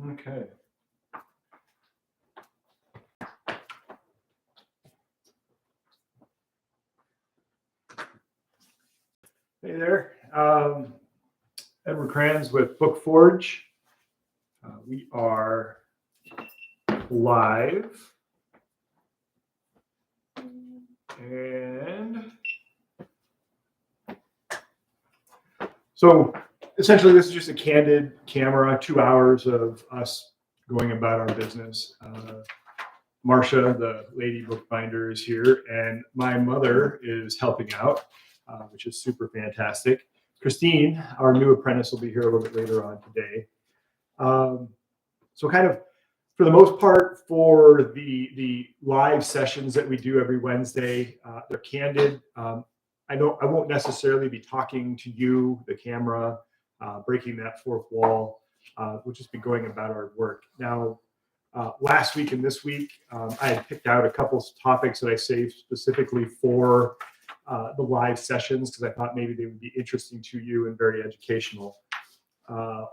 Okay. Hey there. Edward Kranz with BookForge. We are live. And so essentially this is just a candid camera, 2 hours of us going about our business. Marcia, the lady bookbinder, is here, and my mother is helping out, which is super fantastic. Christine, our new apprentice, will be here a little bit later on today. So kind of, for the most part, for the live sessions that we do every Wednesday, they're candid. I won't necessarily be talking to you, the camera, breaking that fourth wall. We'll just be going about our work. Now, last week and this week, I had picked out a couple topics that I saved specifically for the live sessions because I thought maybe they would be interesting to you and very educational.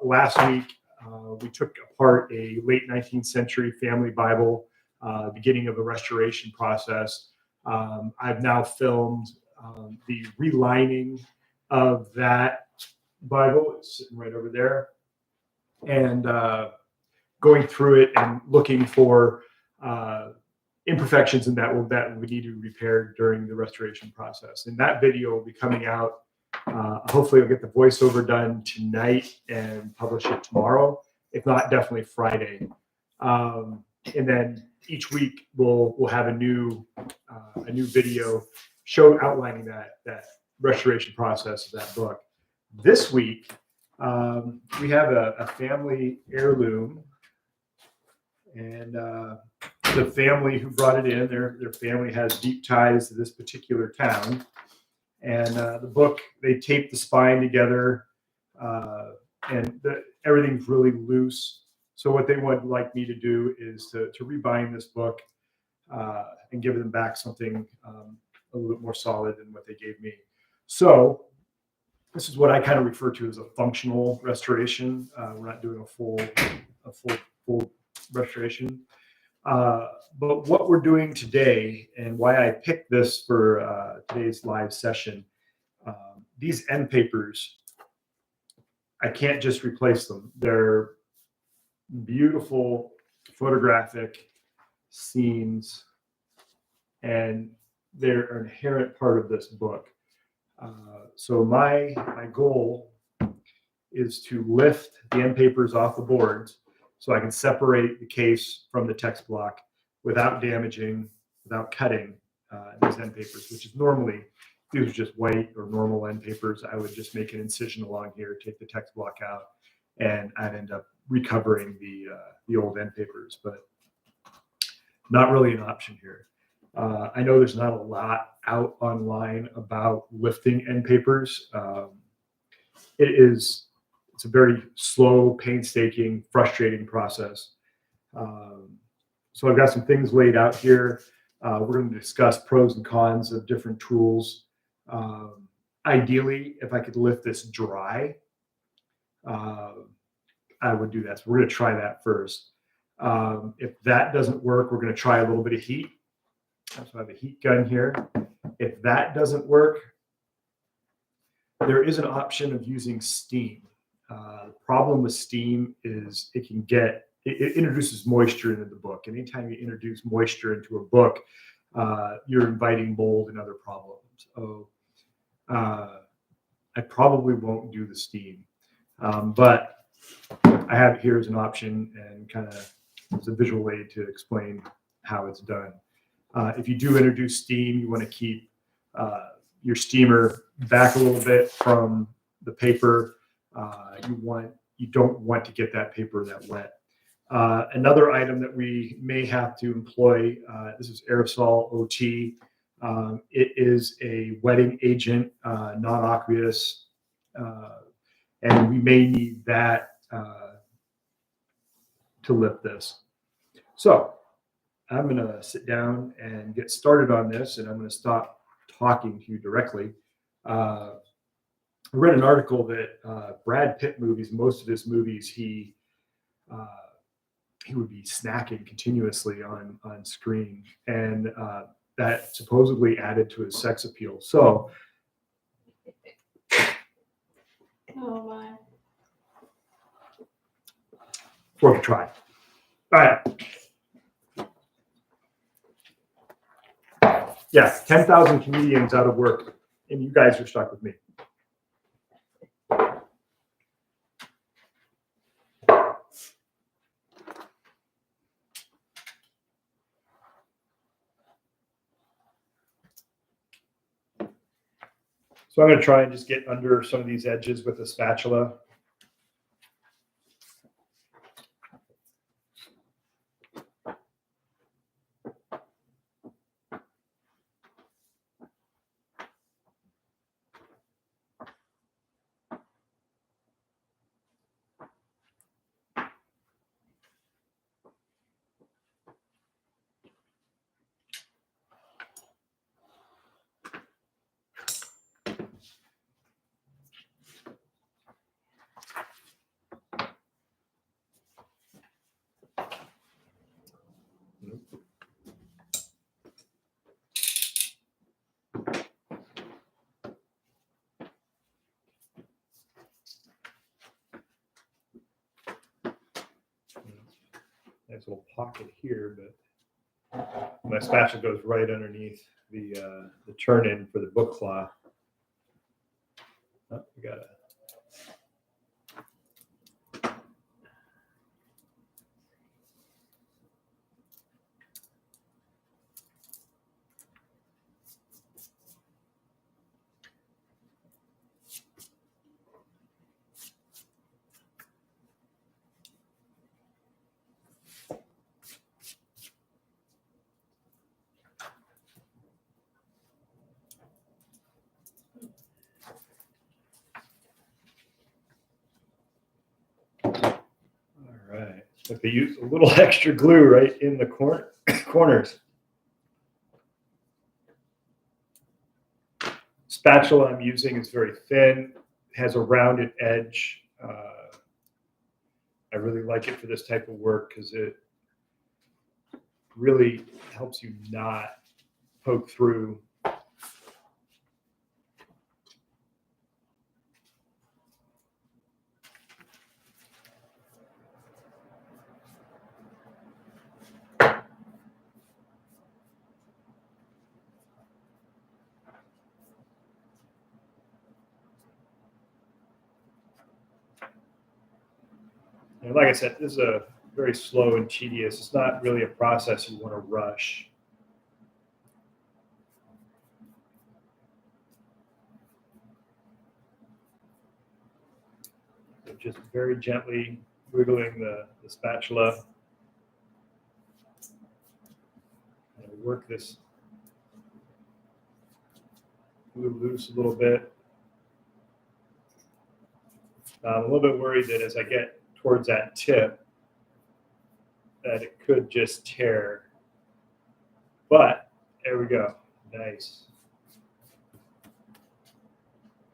Last week, we took apart a late 19th century family Bible, beginning of the restoration process. I've now filmed the relining of that Bible. It's sitting right over there. And going through it and looking for imperfections in that we need to repair during the restoration process. And that video will be coming out. Hopefully I'll get the voiceover done tonight and publish it tomorrow. If not, definitely Friday. And then each week we'll have a new video outlining that restoration process of that book. This week we have a family heirloom, and the family who brought it in, their family has deep ties to this particular town. And the book, they taped the spine together, and everything's really loose. So what they would like me to do is to rebind this book and give them back something a little bit more solid than what they gave me. So this is what I kind of refer to as a functional restoration. We're not doing a full restoration. But what we're doing today, and why I picked this for today's live session, these end papers, I can't just replace them. They're beautiful photographic scenes, and they're an inherent part of this book. So my goal is to lift the end papers off the boards so I can separate the case from the text block without damaging, without cutting these end papers, which is normally, if these are just white or normal end papers, I would just make an incision along here, take the text block out, and I'd end up recovering the old end papers, but not really an option here. I know there's not a lot out online about lifting end papers. It's a very slow, painstaking, frustrating process. So I've got some things laid out here. We're going to discuss pros and cons of different tools. Ideally, if I could lift this dry, I would do that. So we're going to try that first. If that doesn't work, we're going to try a little bit of heat. So I have a heat gun here. If that doesn't work, there is an option of using steam. The problem with steam is it introduces moisture into the book. Anytime you introduce moisture into a book, you're inviting mold and other problems. So I probably won't do the steam, but I have it here as an option and kind of as a visual aid to explain how it's done. If you do introduce steam, you want to keep your steamer back a little bit from the paper. You don't want to get that paper that wet. Another item that we may have to employ, this is aerosol OT. It is a wetting agent, non-aqueous, and we may need that to lift this. So I'm going to sit down and get started on this, and I'm going to stop talking to you directly. I read an article that Brad Pitt movies, most of his movies, he he would be snacking continuously on screen, and that supposedly added to his sex appeal. So, Oh my. worth a try. All right. Yeah, 10,000 comedians out of work, and you guys are stuck with me. So I'm going to try and just get under some of these edges with a spatula. Nice little pocket here, but my spatula goes right underneath the turn-in for the book cloth. Oh, we got it. All right. If they use a little extra glue right in the corners. Spatula I'm using is very thin, has a rounded edge. I really like it for this type of work because it really helps you not poke through. And like I said, this is a very slow and tedious. It's not really a process you want to rush. So just very gently wiggling the spatula. And work this glue loose a little bit. I'm a little bit worried that as I get towards that tip, that it could just tear. But there we go. Nice.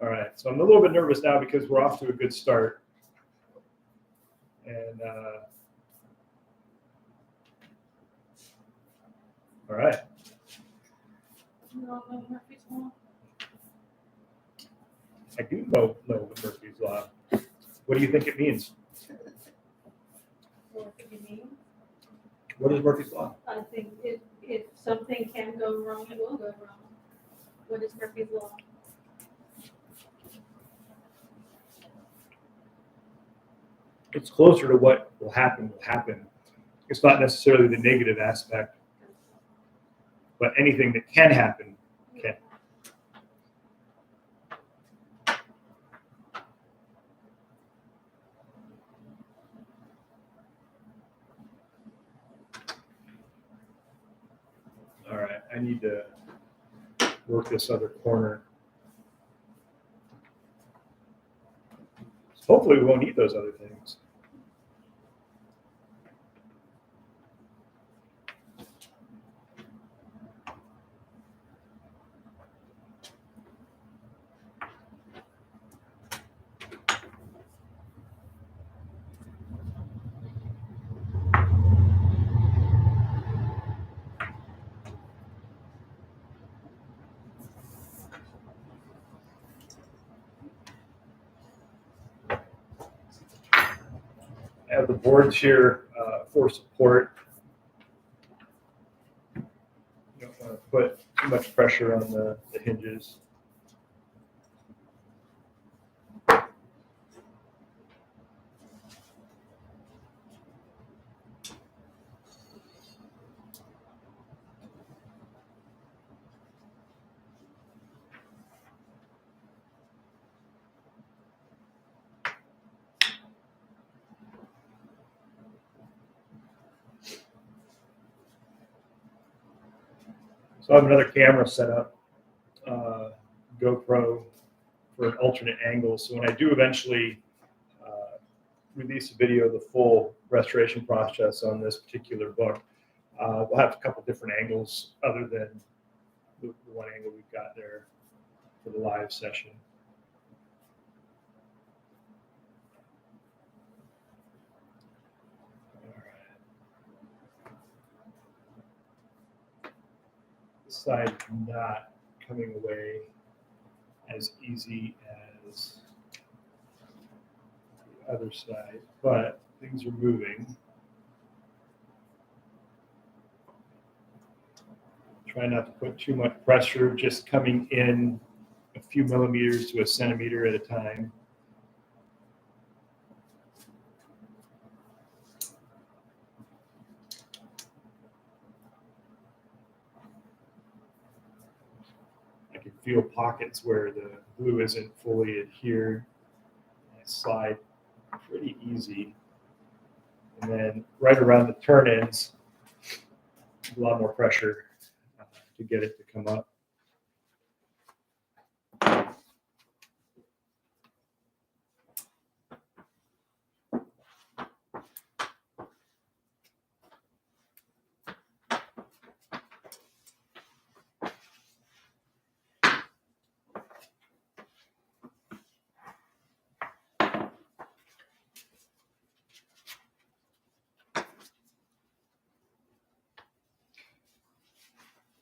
All right. So I'm a little bit nervous now because we're off to a good start. And all right. I do know Murphy's Law. What do you think it means? What do you mean? What is Murphy's Law? I think if something can go wrong, it will go wrong. What is Murphy's Law? It's closer to what will happen. It's not necessarily the negative aspect, but anything that can happen can. All right, I need to work this other corner. Hopefully we won't need those other things. I have the boards here for support. You don't want to put too much pressure on the hinges. So I have another camera set up, GoPro, for an alternate angle. So when I do eventually release a video of the full restoration process on this particular book, we'll have a couple different angles other than the one angle we've got there for the live session. This side is not coming away as easy as the other side, but things are moving. Try not to put too much pressure, just coming in a few millimeters to a centimeter at a time. I can feel pockets where the glue isn't fully adhered. I slide pretty easy. And then right around the turn ends, a lot more pressure to get it to come up.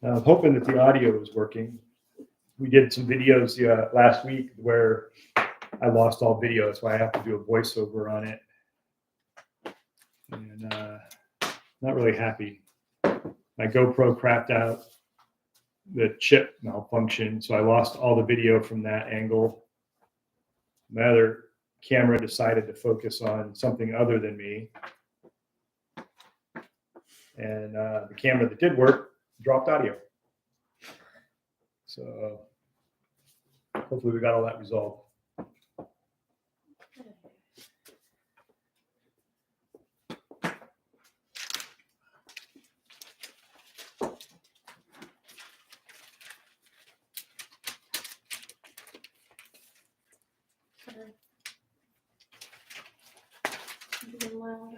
Now, I'm hoping that the audio is working. We did some videos last week where I lost all video, so I have to do a voiceover on it. And not really happy. My GoPro crapped out, the chip malfunctioned, so I lost all the video from that angle. My other camera decided to focus on something other than me. And the camera that did work dropped audio. So hopefully we got all that resolved. Getting loud.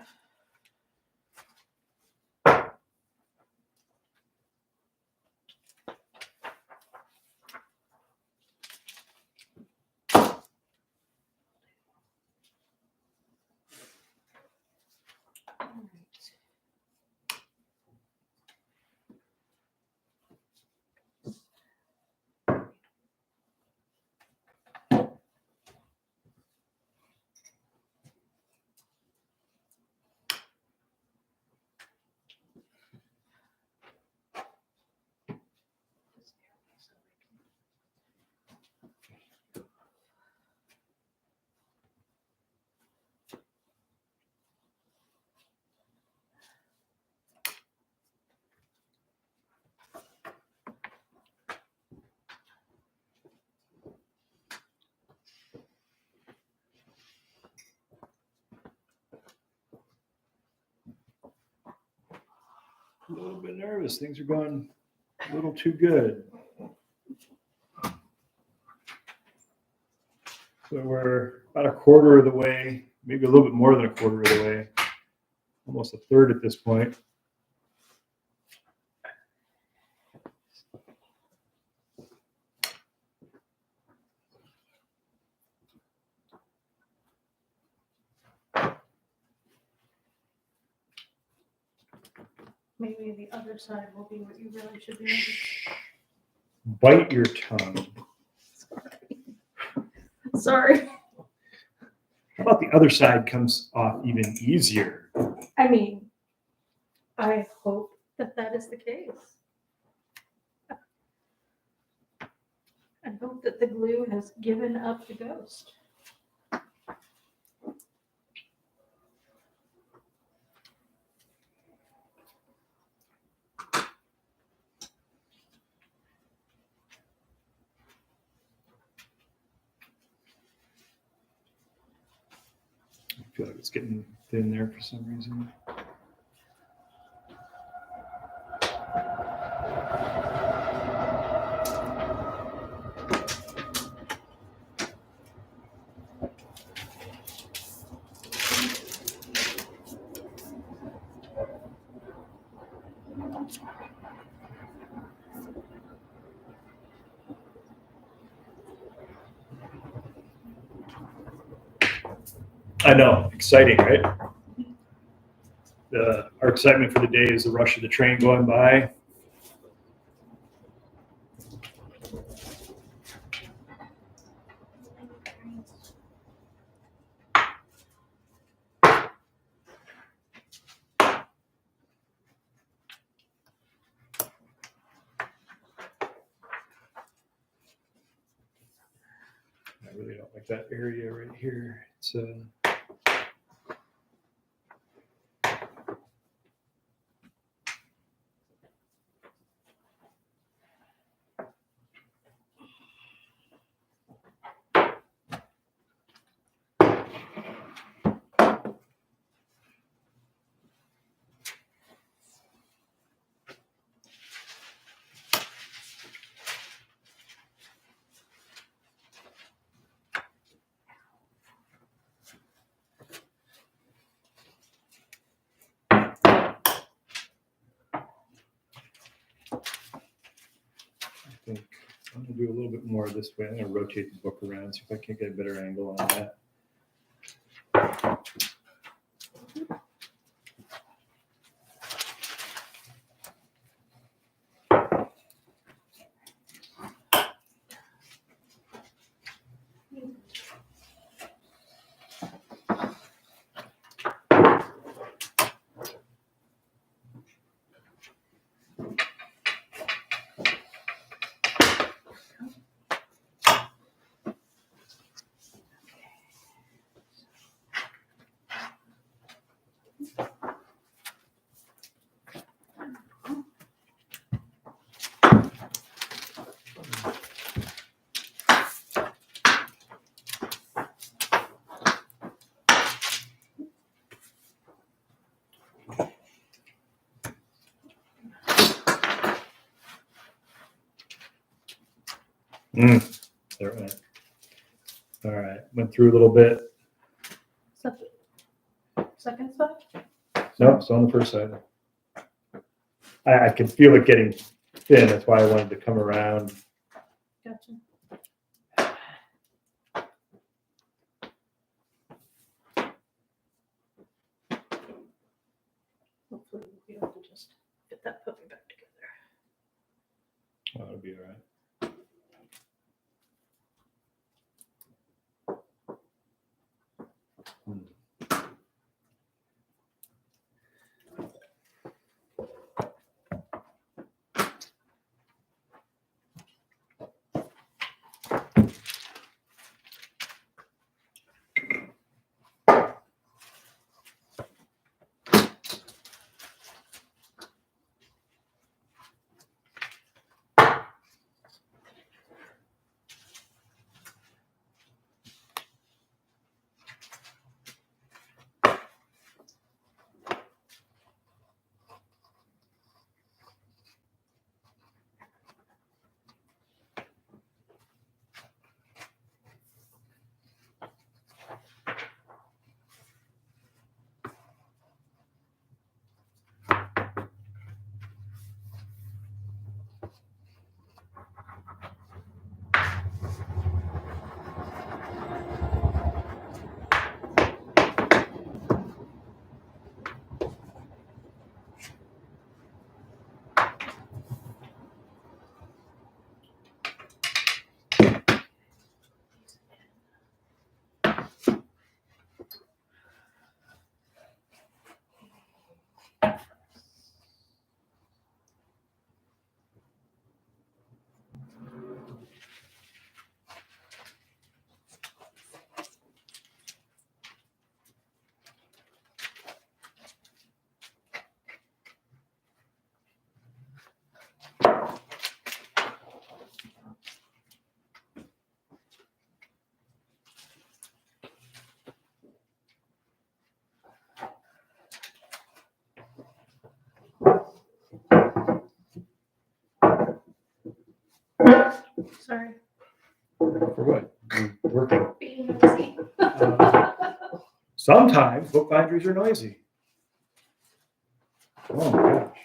A little bit nervous. Things are going a little too good. So we're about a quarter of the way, maybe a little bit more than a quarter of the way, almost a third at this point. Maybe the other side will be what you really should do. Bite your tongue. Sorry. All How about the other side comes off even easier? I mean, I hope that that is the case. I hope that the glue has given up the ghost. I feel like it's getting thin there for some reason. I know, exciting, right? Our excitement for the day is the rush of the train going by. I really don't like that area right here. It's I think I'm gonna do a little bit more this way. I'm gonna rotate the book around, see if I can get a better angle on that. There it went. All right, went through a little bit. Second side? No, it's on the first side. I can feel it getting thin. That's why I wanted to come around. Gotcha. Hopefully we'll be able to just get that puppy back together. Oh, it'll be all right. Sorry, For what? Working. being nosy. Sometimes bookbinderies are noisy. Oh my gosh.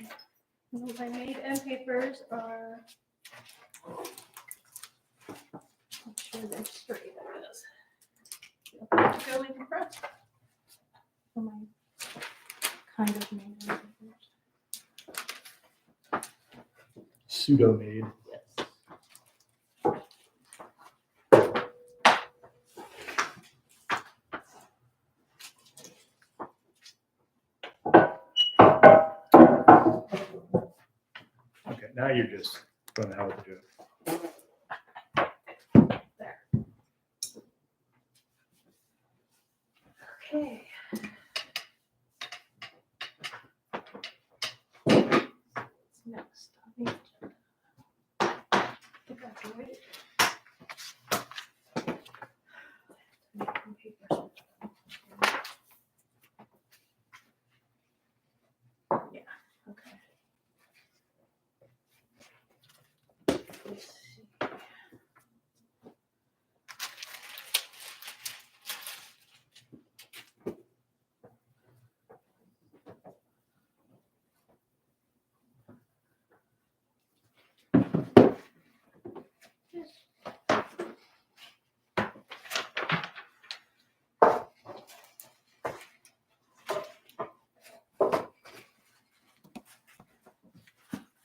Those I made end papers are. Make sure they're straight, I guess. Go in the press. For my kind of made end papers. Pseudo-made. Yes. Okay, now you're just going to hell with it. There. Okay. What's next on the agenda? I think I have to wait. Make some papers. Yeah, okay. Let's see. Yes.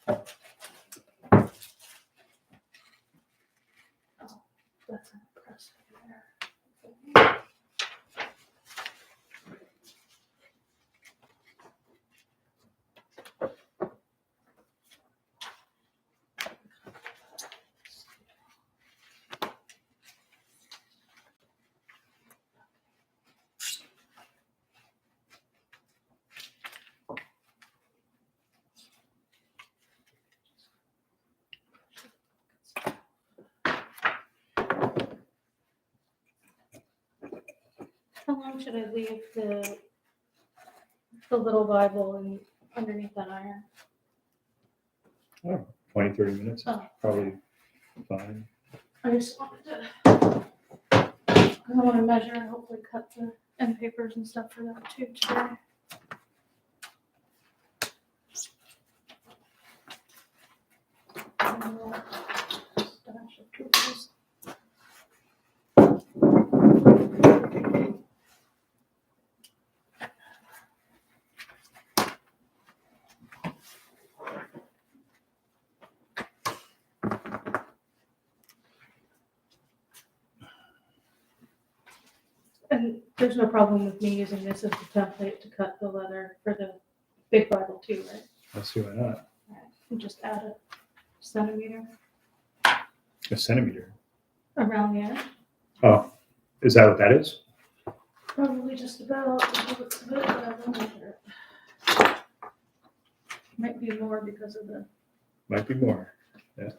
Oh, that's impressive there. How long should I leave the little Bible in underneath that iron? Oh, 20, 30 minutes. Oh. Probably fine. I just wanted to, I want to measure and hopefully cut the end papers and stuff for that too today. And we'll stash of tools. And there's no problem with me using this as the template to cut the leather for the big Bible too, right? Let's see why not. Alright, and just add a centimeter A centimeter. around the edge. Oh, is that what that is? Probably just about, it looks a bit, but I will measure it. Might be more because of the, Might be more. it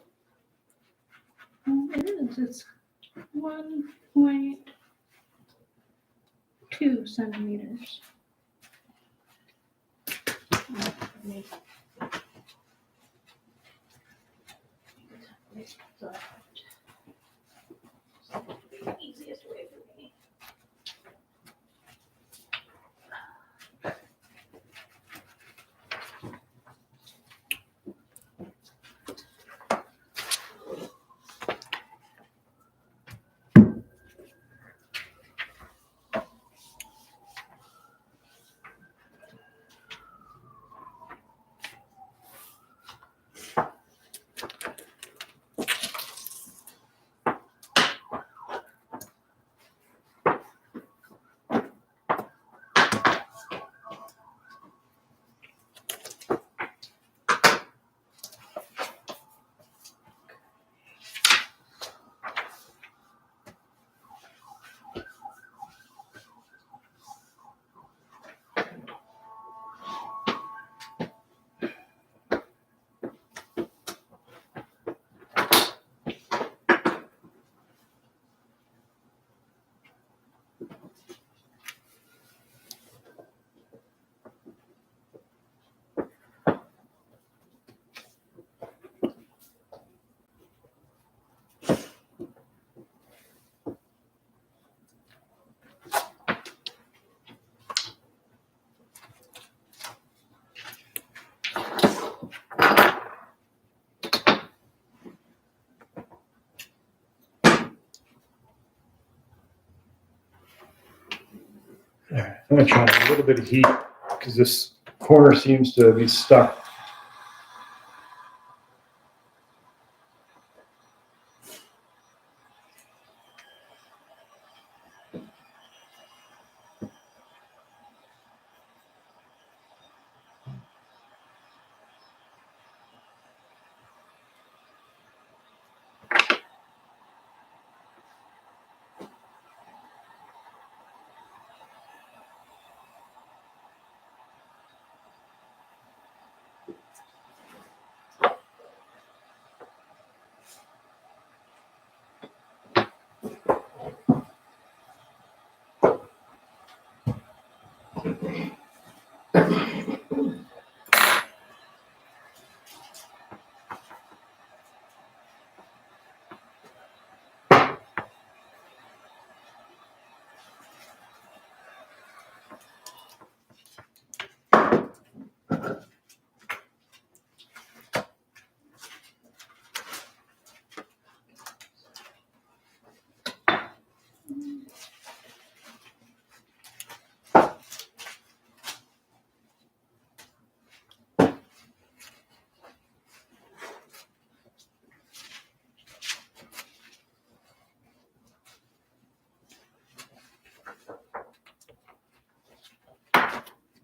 is, it's 1.2 centimeters. Easiest way for me. All right, I'm gonna try a little bit of heat because this corner seems to be stuck.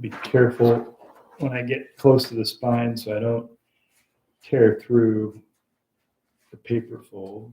Be careful when I get close to the spine so I don't tear through the paper fold.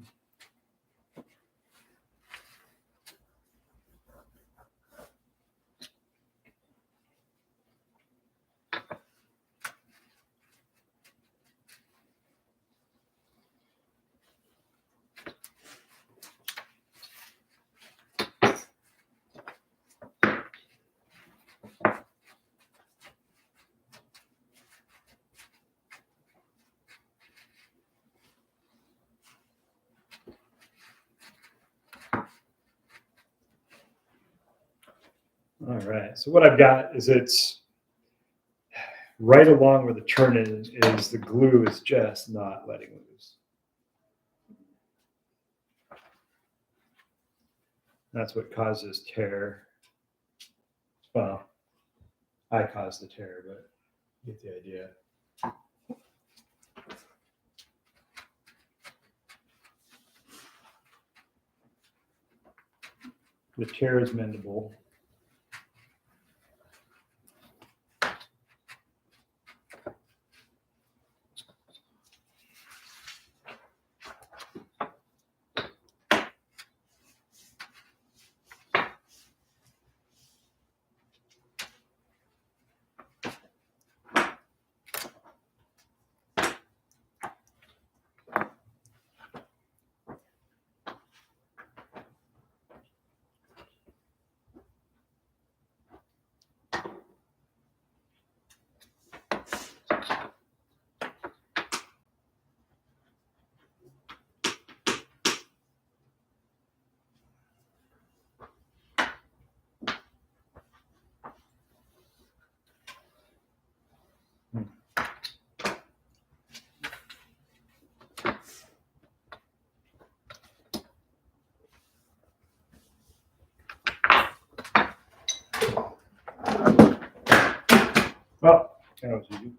All right, so what I've got is it's right along where the turn is the glue is just not letting loose. That's what causes tear. Well, I caused the tear, but you get the idea. The tear is mendable. Well, that was easy.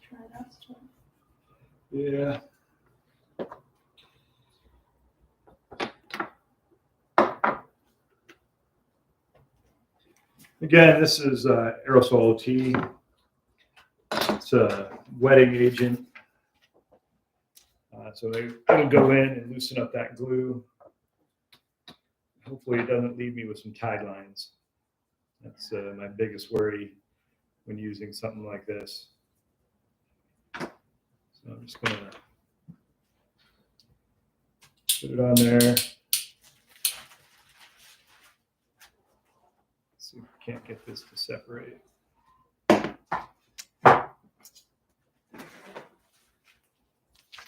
Try that stuff. Yeah. Again, this is aerosol tea. It's a wetting agent. So it'll go in and loosen up that glue. Hopefully it doesn't leave me with some tag lines. That's my biggest worry when using something like this. So I'm just gonna put it on there. See if we can't get this to separate.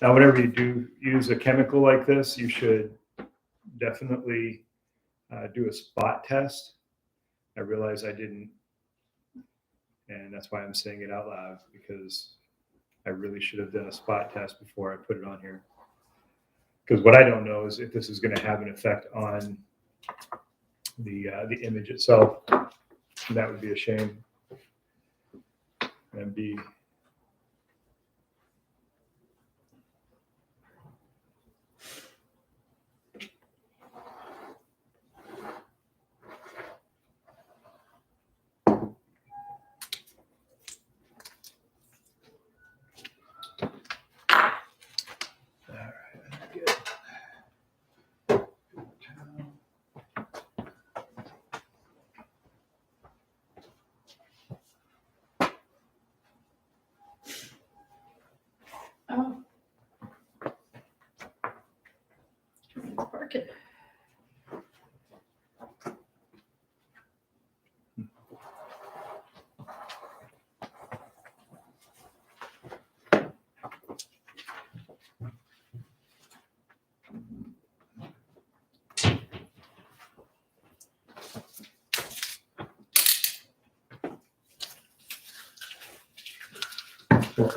Now, whenever you do use a chemical like this, you should definitely do a spot test. I realize I didn't, and that's why I'm saying it out loud, because I really should have done a spot test before I put it on here. Because what I don't know is if this is going to have an effect on the image itself. That would be a shame. And be Oh. Park it.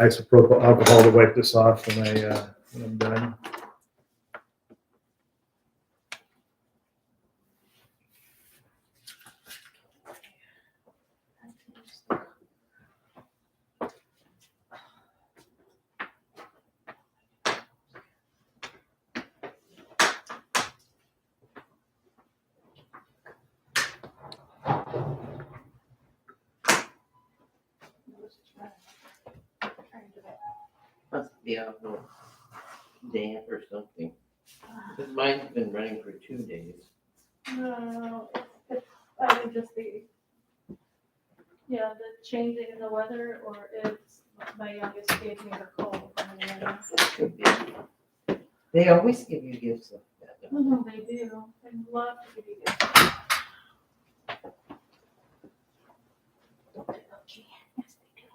isopropyl alcohol to wipe this off when I'm done. Must be out of damp or something. Because mine's been running for 2 days. No, it's either just the changing in the weather, or it's my youngest gave me her cold. That could be. They always give you gifts like that. don't Oh, they do. They love to give you gifts. Yes, they do.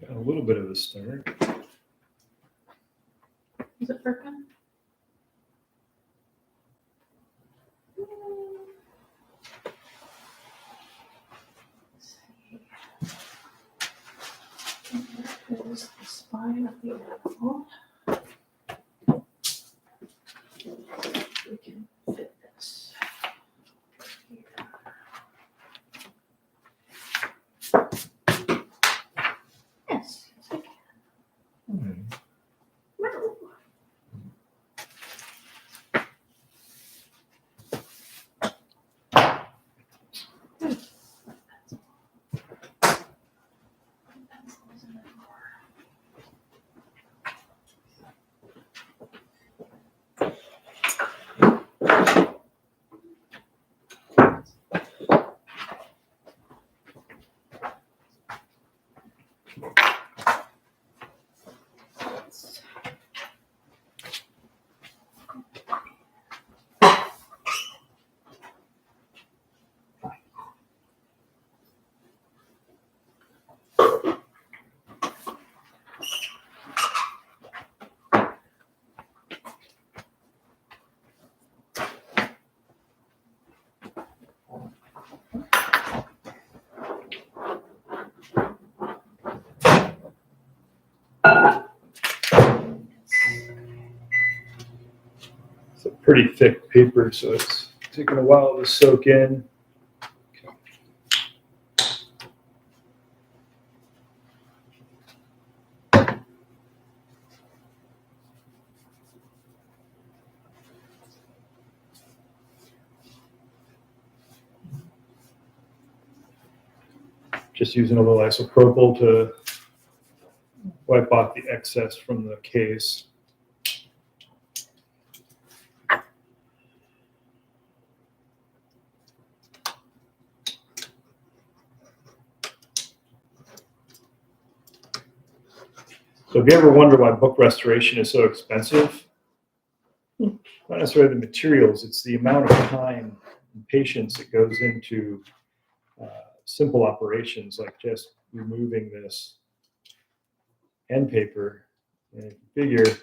Got a little bit of a start. Is it Birkin? There is the spine of the animal. We can fit this here. Yes, yes, I can. Meow. It's a pretty thick paper, so it's taking a while to soak in. Just using a little isopropyl to wipe off the excess from the case. So if you ever wonder why book restoration is so expensive, Hmm. not necessarily the materials, it's the amount of time and patience that goes into simple operations like just removing this end paper. And if you figure,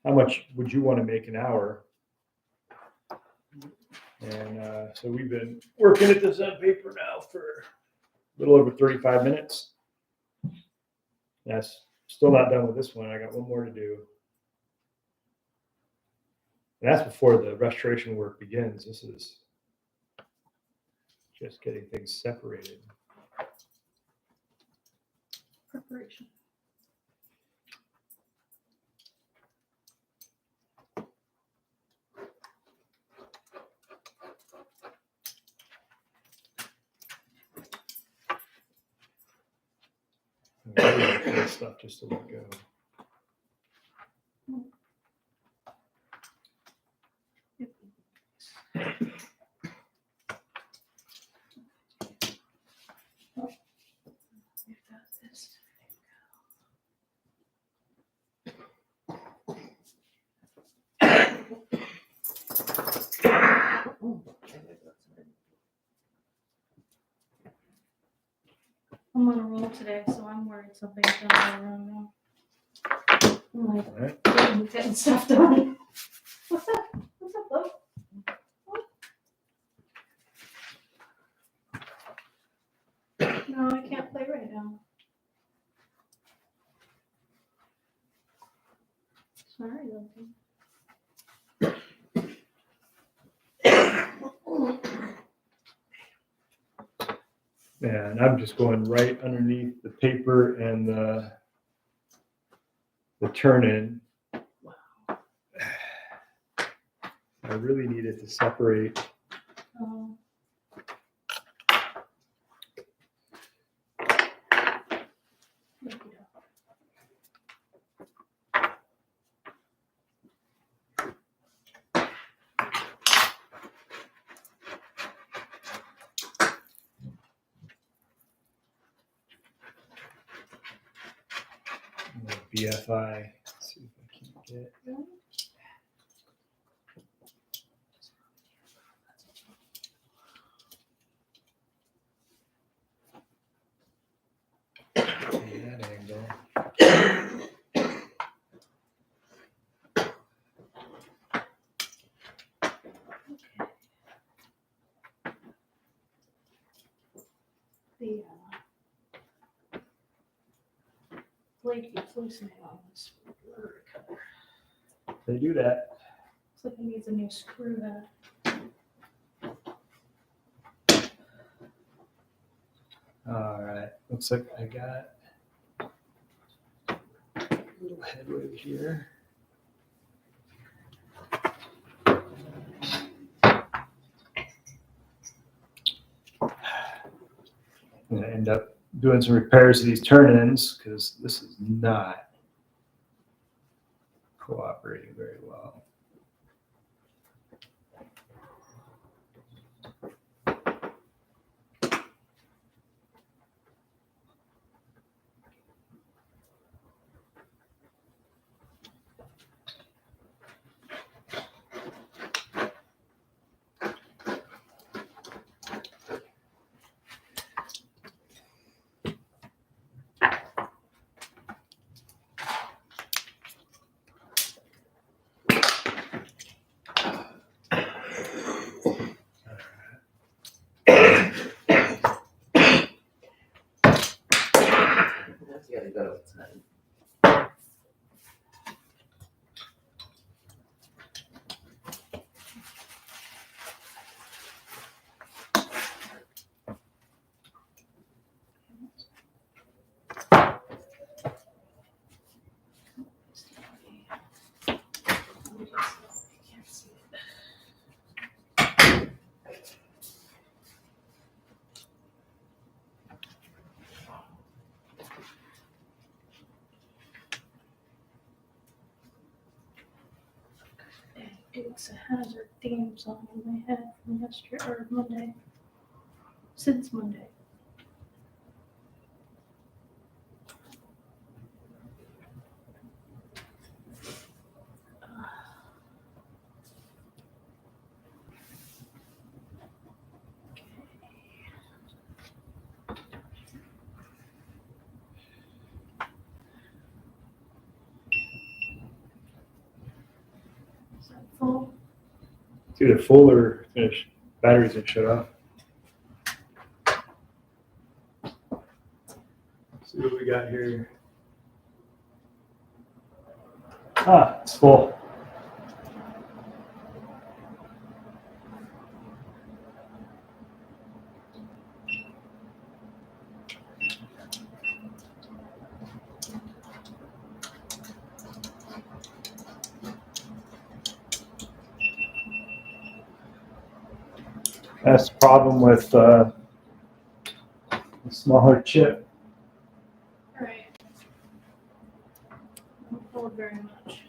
how much would you want to make an hour? And so we've been working at this end paper now for a little over 35 minutes. That's still not done with this one. I got one more to do. And that's before the restoration work begins. This is just getting things separated. Preparation. I'm waiting for this stuff just to let go. We've got this. I'm on a roll today, so I'm worried something's gonna go wrong now. I'm like, All right. getting stuff done. What's up? What's up, love? No, I can't play right now. Sorry, Loki. And I'm just going right underneath the paper and the turn-in. I really need it to separate. Um, BFI. Let's see if I can get. That angle. the blade keeps loosening on this rotary cutter. They do that. Looks like it needs a new screw head. All right. Looks like I got a little headway here. I'm gonna end up doing some repairs to these turn-ins because this is not cooperating very well. That's gotta go. It's not. Dukes of Hazzard theme song in my head from yesterday or Monday. Since Monday. Full. It's either full or finished. Batteries are shut off. See what we got here. Ah, it's full. That's the problem with the smaller chip. Right. Don't hold very much.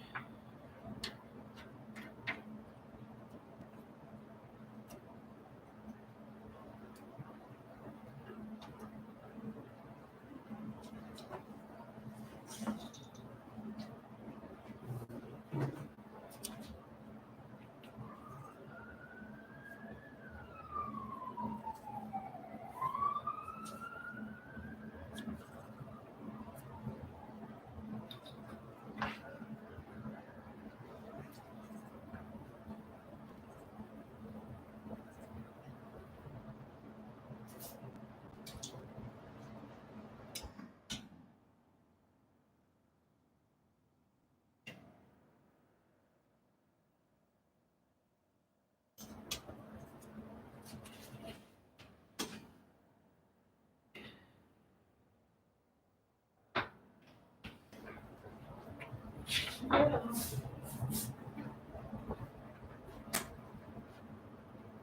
Yeah.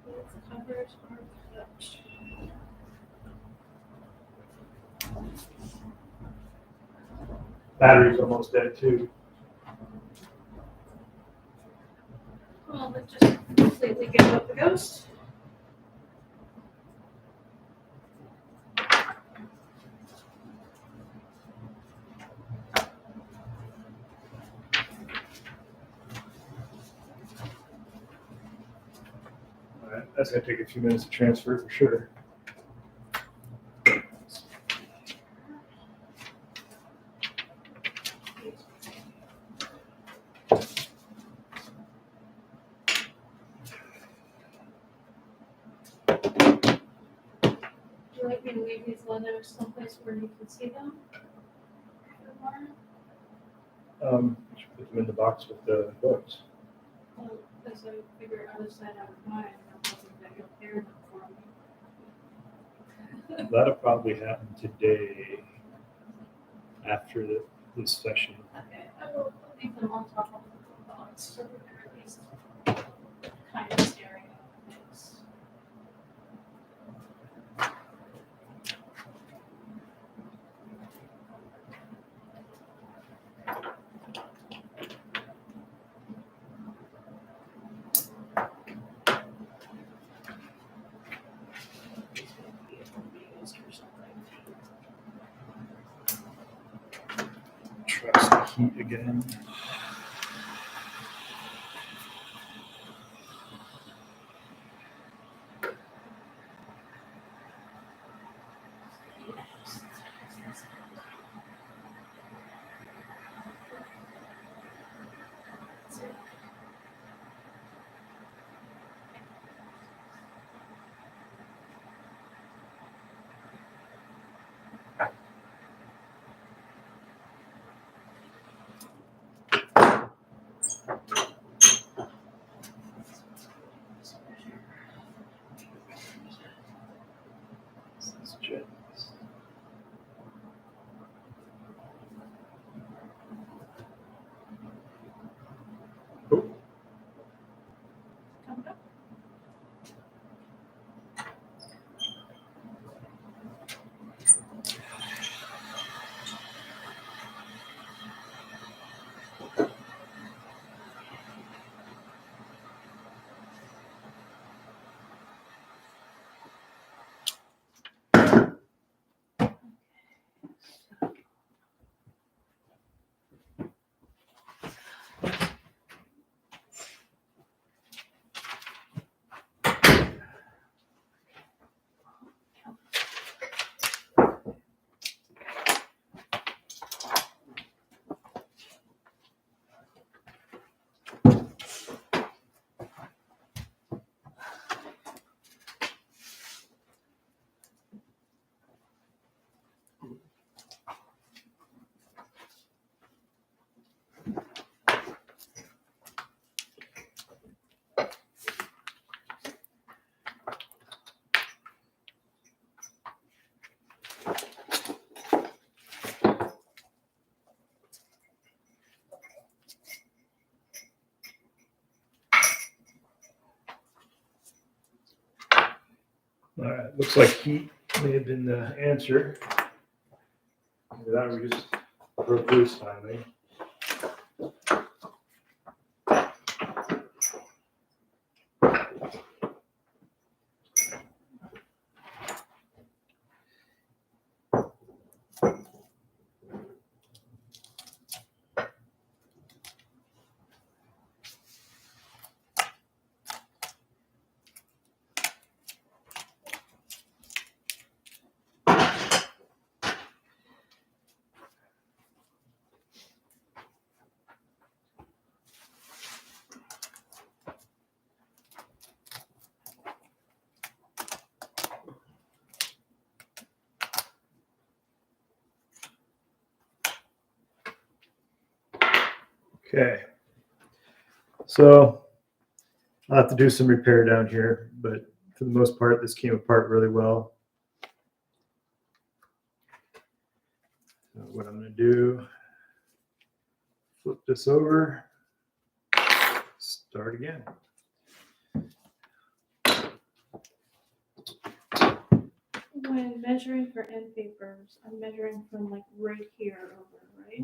These covers are cut. Battery's almost dead too. Well, let's just completely give up the ghost. All right, that's gonna take a few minutes to transfer for sure. Would you like me to leave these letters someplace where you can see them? Should put them in the box with the books. Well, as I figure other side out of mine, I'm hoping that you'll hear them for me. That'll probably happen today after this session. Okay, I will leave them on top of the box so that they're at least kind of staring at things. Trust the heat again. looks like heat may have been the answer. Either that or we just broke loose finally. Okay. So I'll have to do some repair down here, but for the most part, this came apart really well. So what I'm going to do, flip this over, start again. When measuring for end papers, I'm measuring from like right here over, right?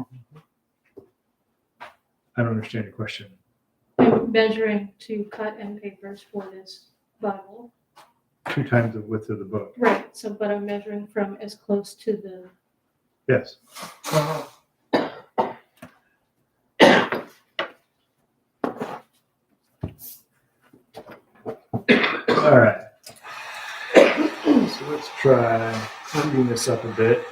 I don't understand your question. I'm measuring to cut end papers for this Bible. 2 times the width of the book. Right, so, but I'm measuring from as close to the, Yes. All right. So let's try moving this up a bit.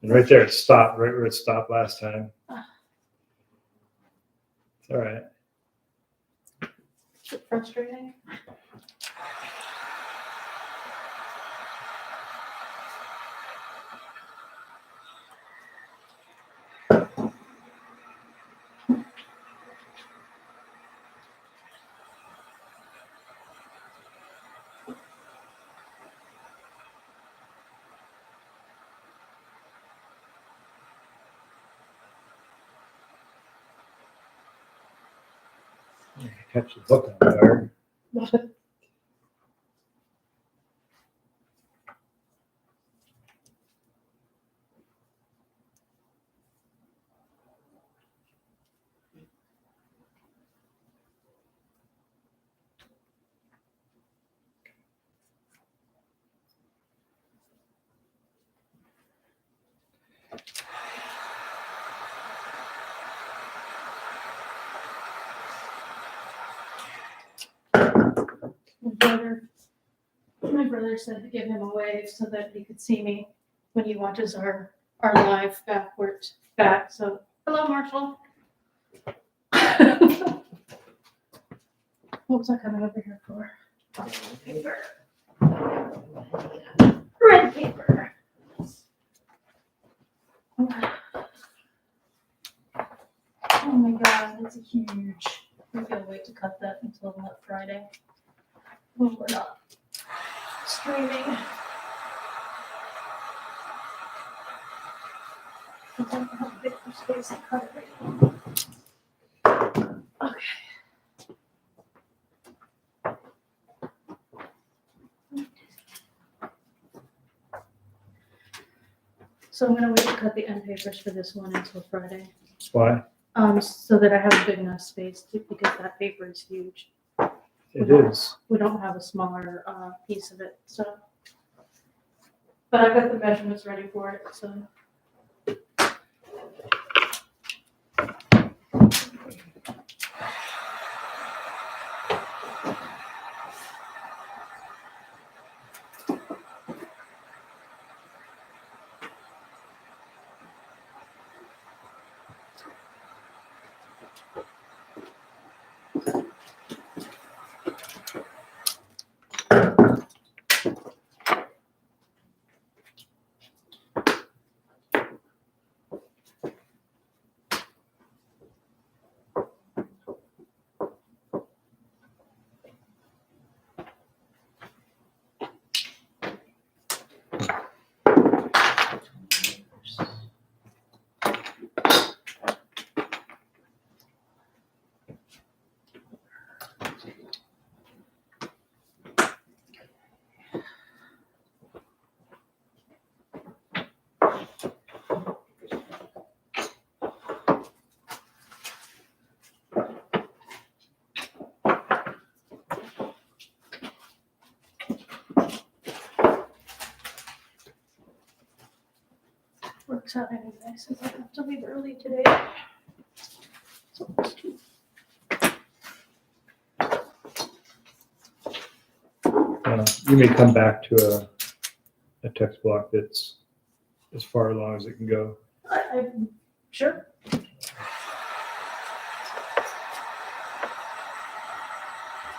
And right there, it stopped, right where it stopped last time. It's all right. is it frustrating? Catch the book on fire. My brother said to give him a wave so that he could see me when he watches our live back. So, hello, Marshall. What was I coming over here for? Paper. Red paper. Oh my God, that's huge. We gotta wait to cut that until Friday when we're not streaming. I don't have big space to cut it right now. Okay. So I'm gonna wait to cut the end papers for this one until Friday. Why? So that I have a big enough space to, because that paper is huge. It is. We don't have a smaller piece of it, so. But I've got the measurements ready for it, so. time anyway, since I have to leave early today. So, You may come back to a text block that's as far along as it can go. I'm sure.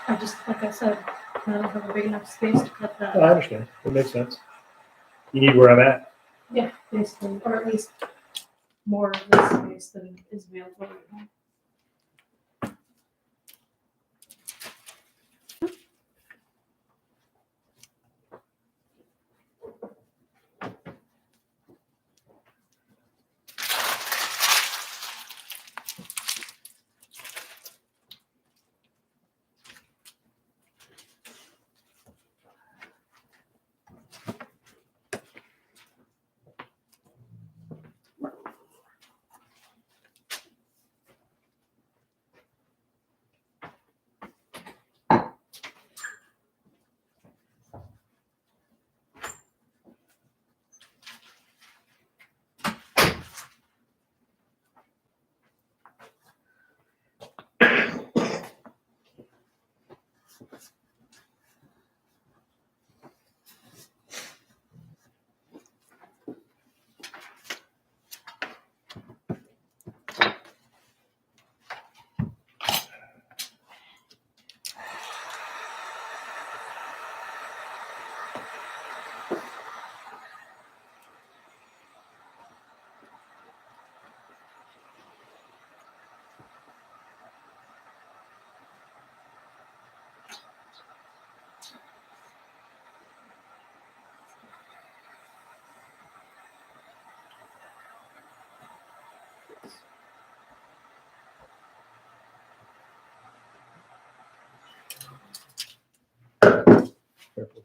I just, like I said, I don't have a big enough space to cut that. I understand. It makes sense. You need where I'm at. Yeah, basically, or at least more of this space than is available right now. Careful.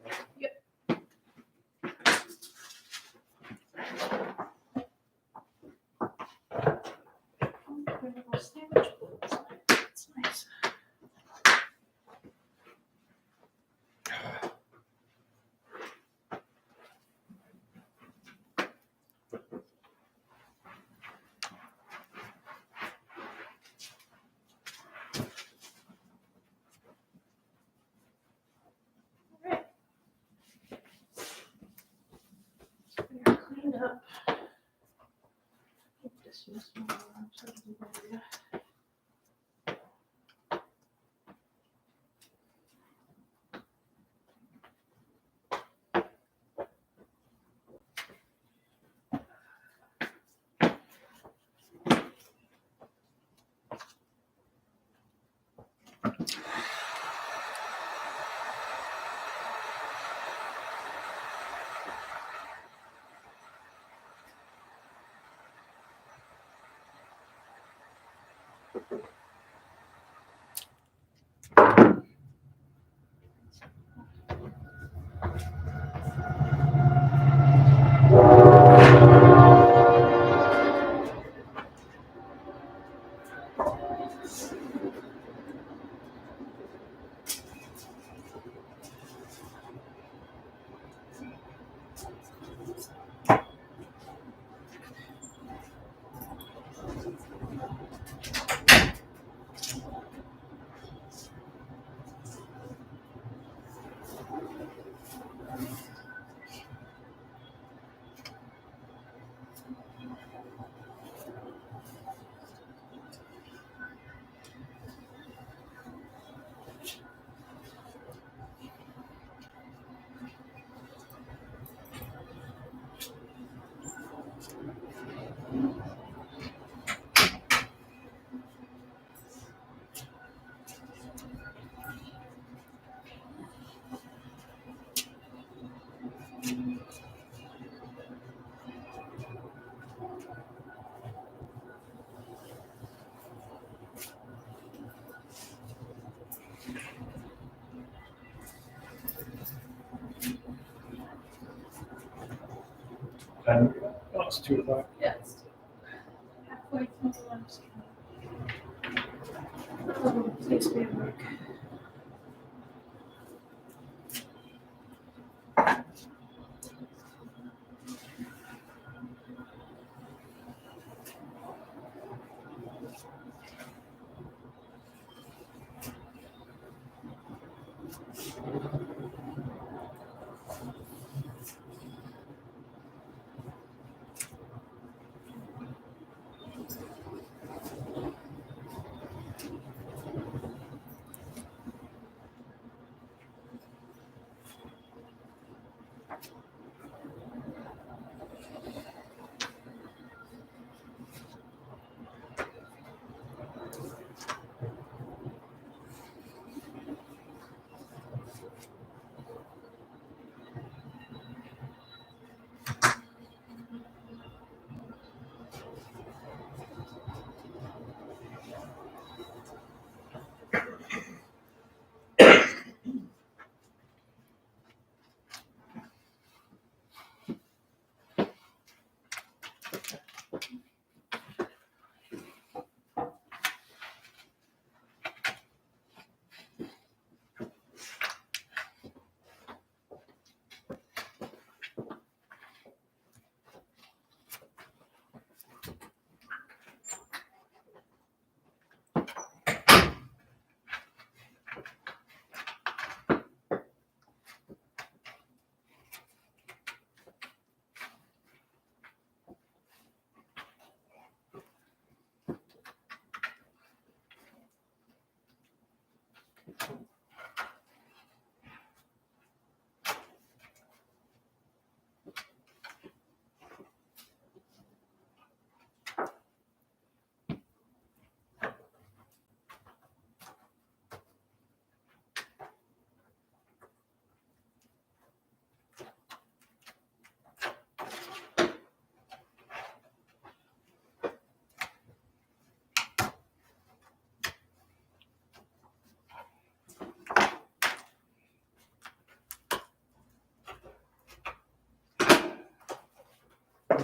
That's nice. Alright. So we are cleaned up. Just use my arm so I can cover you. Oh, it's 2 o'clock. Yeah, it's halfway through the last one. Oh, it takes me a break.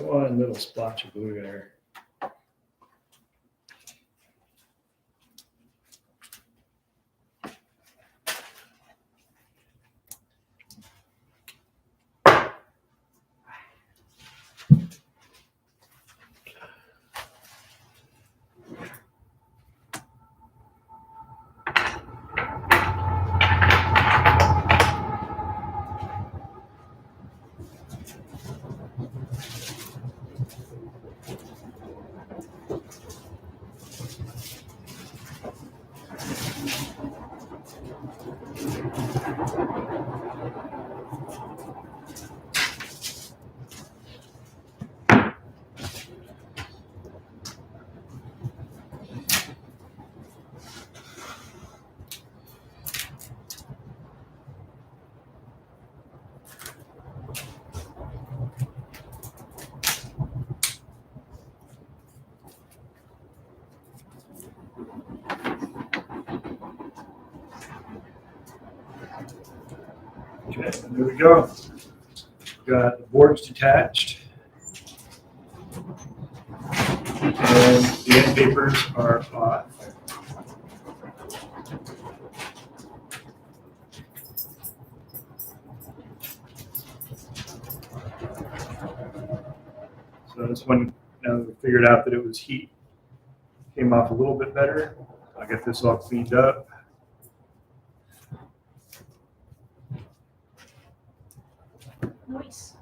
One little splotch of glue there. Okay, there we go. Got the boards detached. And the end papers are off. So this one, now that we figured out that it was heat, came off a little bit better. I'll get this all cleaned up. Nice.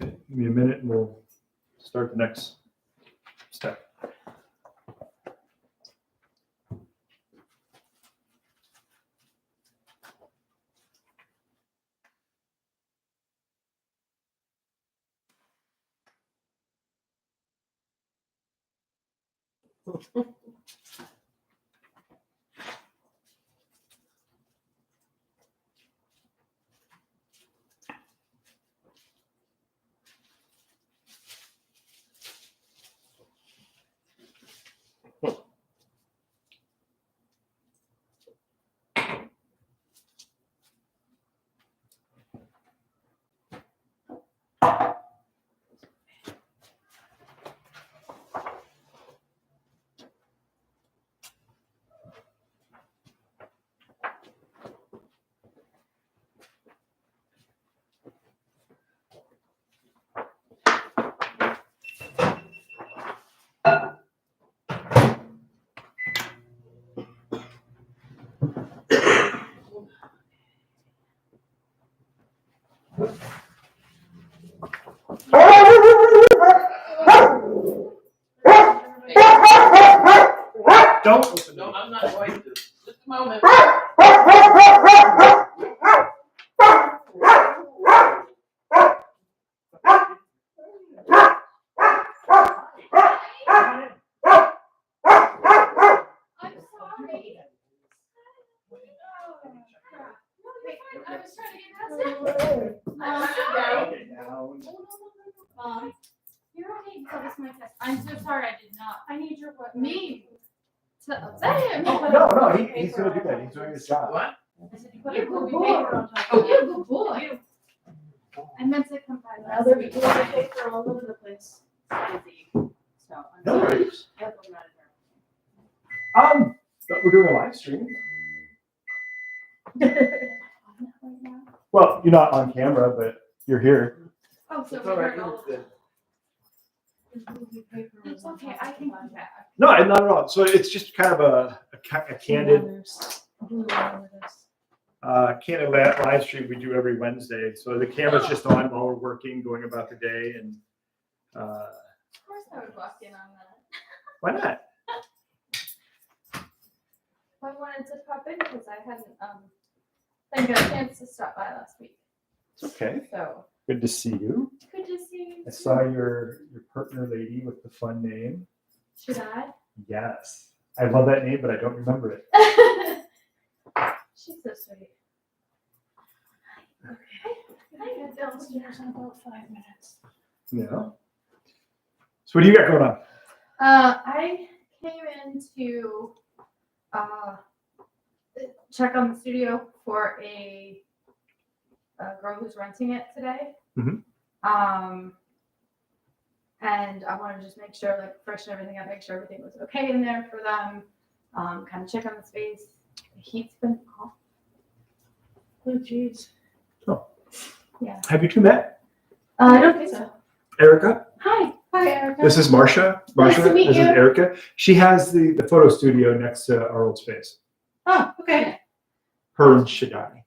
Okay, give me a minute and we'll start the next step. Don't open No, it. I'm not going to. Just a moment. I'm sorry. I was trying to get past it. Okay, now. You're okay. That was my test. I'm so sorry. I did not. I need your what? Me. To upset him. No, he's gonna do that. He's doing his job. What? I said you put a good paper on top. Oh, you're a good boy. I meant to come by Now last there's week. toilet paper all over the place. Busy. So I'm No sorry. worries. Yep, I'm not in there. But we're doing a live stream. Right now. Well, you're not on camera, but you're here. Oh, so It's we all right. heard all of It's it. good. It's okay. I can come back. No, not at all. So it's just kind of a candid, candid live stream we do every Wednesday. So the camera's just on while we're working, going about the day, and Of course I would walk in on that. why not? I wanted to pop in because I hadn't didn't get a chance to stop by last week. It's okay. So Good to see you. good to see you. I too. saw your partner lady with the fun name. Should I? Yes, I love that name, but I don't remember it. She's so sweet. Okay. I get downstairs in about 5 minutes. Yeah. So what do you got going on? I came in to check on the studio for a girl who's renting it today. Mhm. And I want to just make sure, like, freshen everything up, make sure everything was okay in there for them. Kind of check on the space. The heat's been off. Oh, geez. Yeah. Have you two met? I don't think so. Erica? Hi. Hi, Erica. This is Marcia. Nice to meet This is you. Erica. She has the photo studio next to our old space. Oh, okay. Her and Shaddai.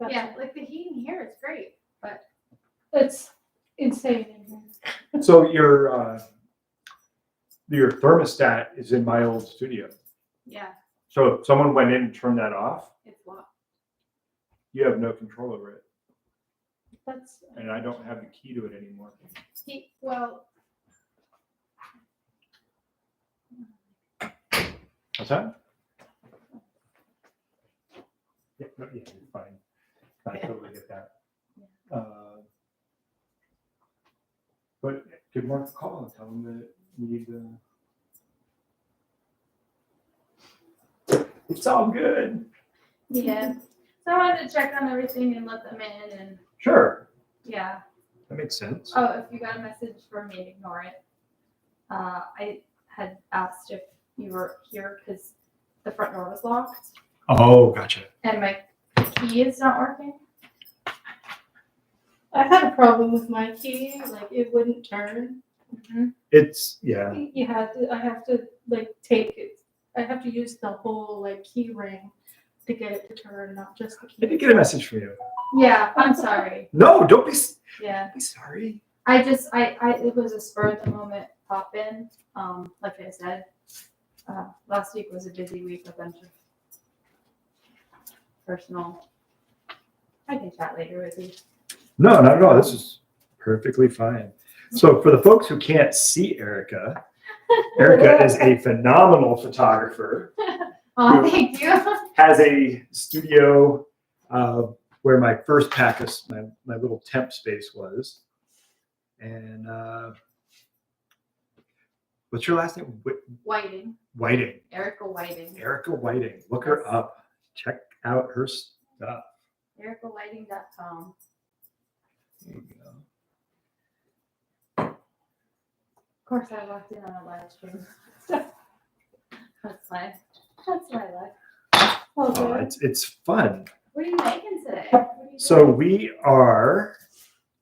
Yeah, like the heat in here is great, but It's insane in here. So your thermostat is in my old studio. yeah, So if someone went in and turned that off, it's locked. you have no control over it. That's And I don't have the key to it anymore. well, What's that? Yeah, no, yeah, you're fine. I totally get that. But give Mark a call and tell him that you need it's all good. yeah. So I wanted to check on everything and let them in, and Sure. yeah. That makes sense. Oh, if you got a message from me, ignore it. I had asked if you were here because the front door was locked Oh, gotcha. and my key is not working. I've had a problem with my key, like it wouldn't turn. It's, yeah. I have to like take it. I have to use the whole like key ring to get it to turn, not just the I key. did get a message from you. Yeah, I'm sorry. No, don't be Yeah. sorry. I it was a spur of the moment pop in. Like I said, last week was a busy week, a bunch of personal. I can chat later with you. No, not at all. This is perfectly fine. So for the folks who can't see Erica, Erica is a phenomenal photographer. Oh, thank you. Has a studio where my first Packus, my little temp space was. And what's your last name? Whiting, Whiting. Erica Whiting. Erica Whiting. Look her up. Check out her stuff. EricaWhiting.com. There you go. Of course, I walked in on a live stream. That's my life. Oh, it's fun. What are you making today? So we are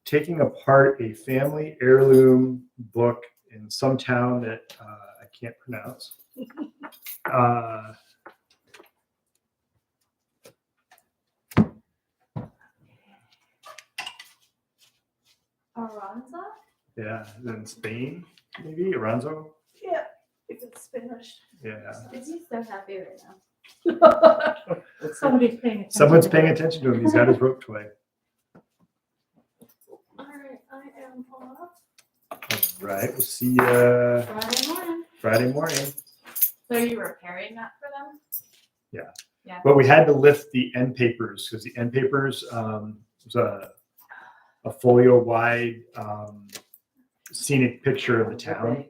taking apart a family heirloom book in some town that I can't pronounce. Yeah, then Spain, maybe Aranzo. Yeah, if it's Spanish. Yeah, He's so happy right now. Somebody's paying attention. someone's to paying it. attention to him. He's got his rope toy. All right, I am off All right, we'll see you Friday morning. Friday morning. So are you repairing that for them? But we had to lift the end papers because the end papers was a folio wide scenic picture of the town.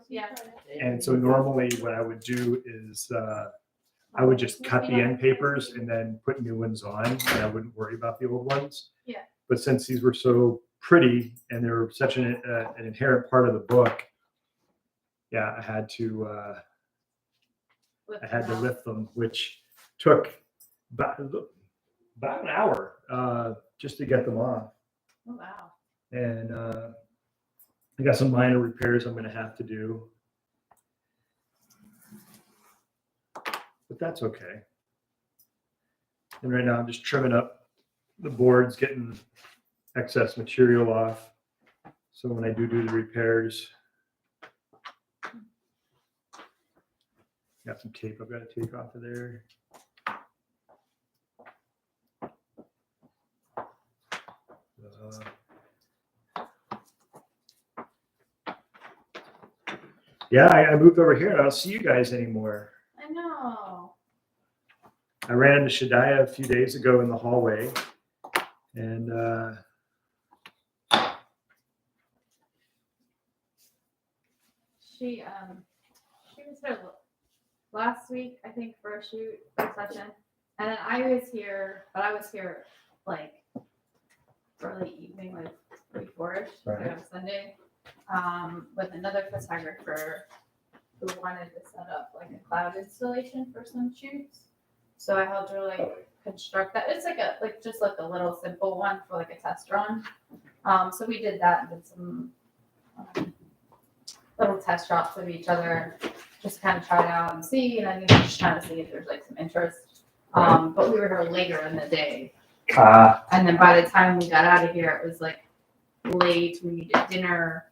Yeah. And so normally what I would do is I would just cut the end papers and then put new ones on, and I wouldn't worry about the old ones. Yeah. But since these were so pretty and they were such an inherent part of the book, yeah, I had to lift them, which took about an hour just to get them off. Oh, wow. And I got some minor repairs I'm going to have to do. But that's okay. And right now I'm just trimming up the boards, getting excess material off. So when I do the repairs, got some tape I've got to take off of there. Yeah, I moved over here. I don't see you guys anymore. I know. I ran into Shadiah a few days ago in the hallway, and She was here last week, I think, for a shoot or session. And then I was here, but I was here like early evening, like 3-4ish, Right. on Sunday, with another photographer who wanted to set up like a cloud installation for some shoots. So I helped her like construct that. It's like just like a little simple one for like a test run. So we did that and did some little test shots of each other, just kind of try it out and see, and then just trying to see if there's like some interest. But we were here later in the day, and then by the time we got out of here, it was like late. We did dinner,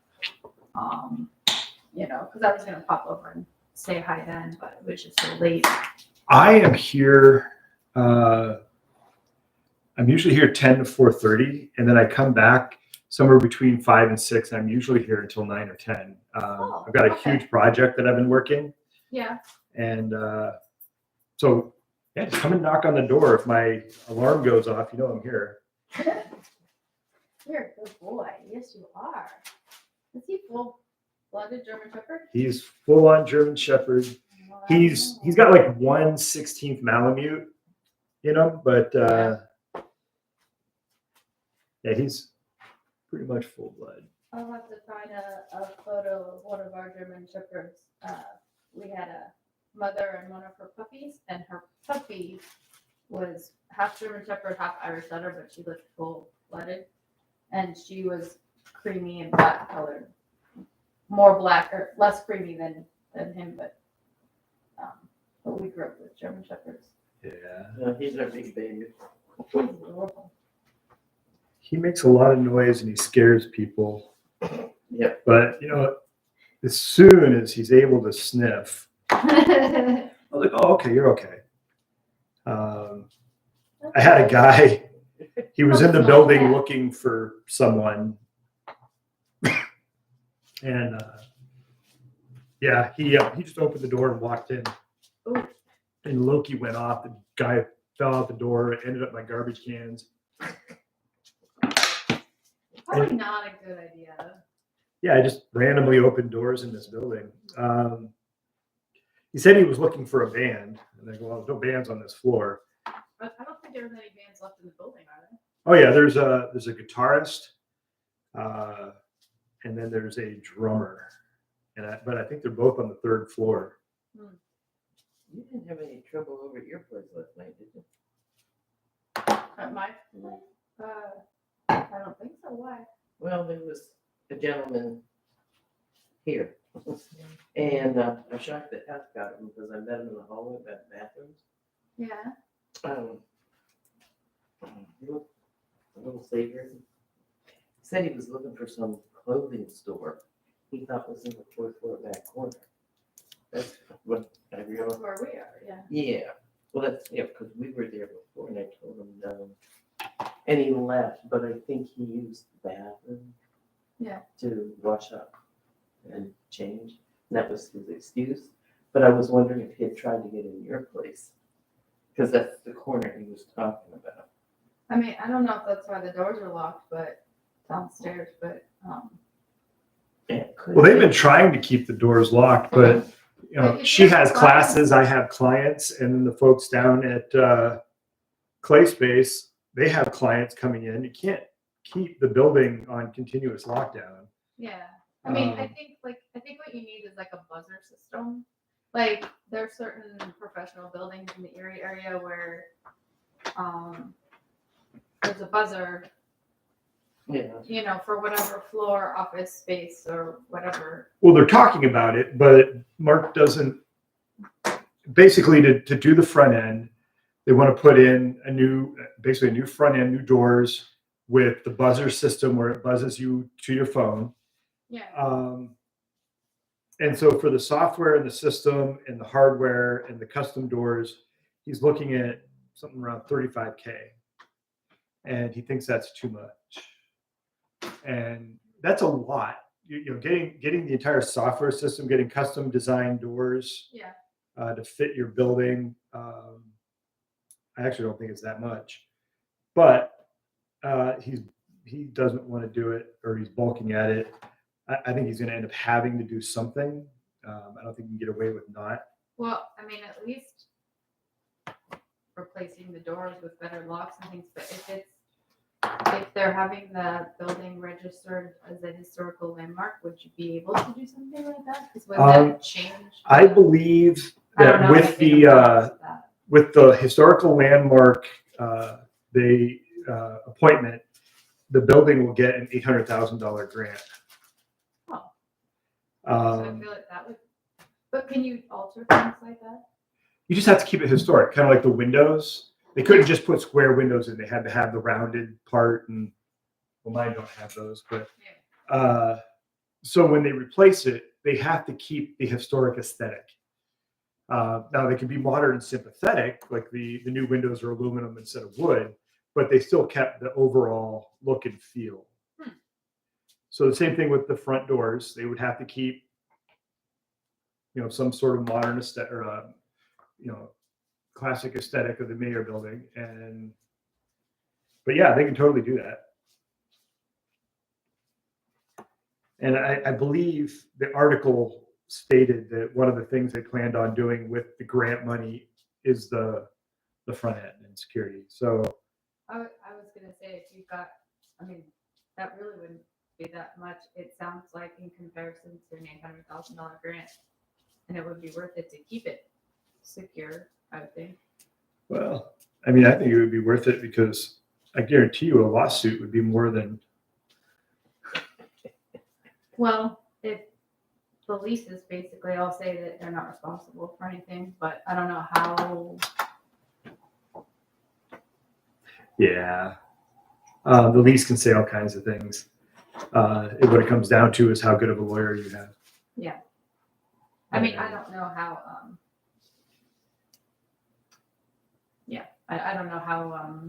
because I was gonna pop over and say hi then, but it was just so late. I am here. I'm usually here 10 to 4:30, and then I come back somewhere between 5 and 6. I'm usually here until 9 or 10. I've got a okay. huge project that I've been working, Yeah. and so yeah, just come and knock on the door. If my alarm goes off, you know I'm here. You're a good boy. Yes, you are. Is he full-blooded German Shepherd? He's full on German Shepherd. Well, He's got like 1/16 Malamute in him, but yeah, he's pretty much full blood. I'll have to find a photo of one of our German Shepherds. We had a mother and one of her puppies, and her puppy was half German Shepherd, half Irish Setter, but she looked full-blooded, and she was creamy and black colored, more black or less creamy than him, but we grew up with German Shepherds. Yeah. He's our big baby. He's adorable. He makes a lot of noise and he scares people. Yep. But as soon as he's able to sniff, I was like, "Oh, okay, you're okay." I had a guy. He was in the building looking for someone, and he just opened the door and walked in. Ooh. And Loki went off. The guy fell out the door. Ended up in my garbage cans. Probably not a good idea. Yeah, I just randomly opened doors in this building. He said he was looking for a band, and I go, "Well, no bands on this floor." But I don't think there's any bands left in the building, are there? Oh yeah, there's a guitarist, and then there's a drummer, but I think they're both on the 3rd floor. You didn't have any trouble over at your place last night, did you? At my I don't think so. Why? Well, there was a gentleman here, and I'm shocked that Hef got him because I met him in the hallway about bathrooms. Yeah. He looked a little savior. He said he was looking for some clothing store he thought was in the fourth floor back corner. That's what I That's realized. where we are, yeah. Yeah, well, that's, yeah, because we were there before and I told him no. And he left, but I think he used the bathroom. Yeah. To wash up and change. And that was his excuse. But I was wondering if he had tried to get in your place. Because that's the corner he was talking about. I mean, I don't know if that's why the doors are locked, but downstairs, but, Yeah, it could Well, they've be. been trying to keep the doors locked, but you know, But if she you have has clients- classes, I have clients, and then the folks down at Clay Space, they have clients coming in. You can't keep the building on continuous lockdown. yeah. I mean, I Um, think what you need is like a buzzer system. Like there's certain professional buildings in the Erie area where there's a buzzer, Yeah, you know, for whatever floor, office space or whatever. Well, they're talking about it, but Mark doesn't. Basically, to do the front end, they want to put in basically a new front end, new doors with the buzzer system where it buzzes you to your phone. Yeah. And so for the software and the system and the hardware and the custom doors, he's looking at something around 35K. And he thinks that's too much. And that's a lot. You know, getting the entire software system, getting custom designed doors Yeah. to fit your building. I actually don't think it's that much. But he doesn't want to do it, or he's balking at it. I think he's going to end up having to do something. I don't think you can get away with not. Well, I mean, at least replacing the doors with better locks and things. But if they're having the building registered as a historical landmark, would you be able to do something like that? Because would that change? I believe I don't that know with anything about that. with the historical landmark appointment, the building will get an $800,000 grant. Oh. So I Um, feel like that would. But can you alter things like that? you just have to keep it historic, kind of like the windows. They couldn't just put square windows in; they had to have the rounded part. And well, mine don't have those, but so when they replace it, they have to keep the historic aesthetic. Now they can be modern and sympathetic, like the new windows are aluminum instead of wood, but they still kept the overall look and feel. So the same thing with the front doors; they would have to keep, you know, some sort of modern aesthetic or classic aesthetic of the Mayor building. But yeah, they can totally do that. And I believe the article stated that one of the things they planned on doing with the grant money is the front end and security. So I was gonna say if you've got, I mean, that really wouldn't be that much. It sounds like in comparison to an $800,000 grant, and it would be worth it to keep it secure, I would think. well, I mean, I think it would be worth it because I guarantee you a lawsuit would be more than. Well, if the leases basically all say that they're not responsible for anything, but I don't know how. Yeah. The lease can say all kinds of things. What it comes down to is how good of a lawyer you have. Yeah. I mean, I don't know how. Yeah, I don't know how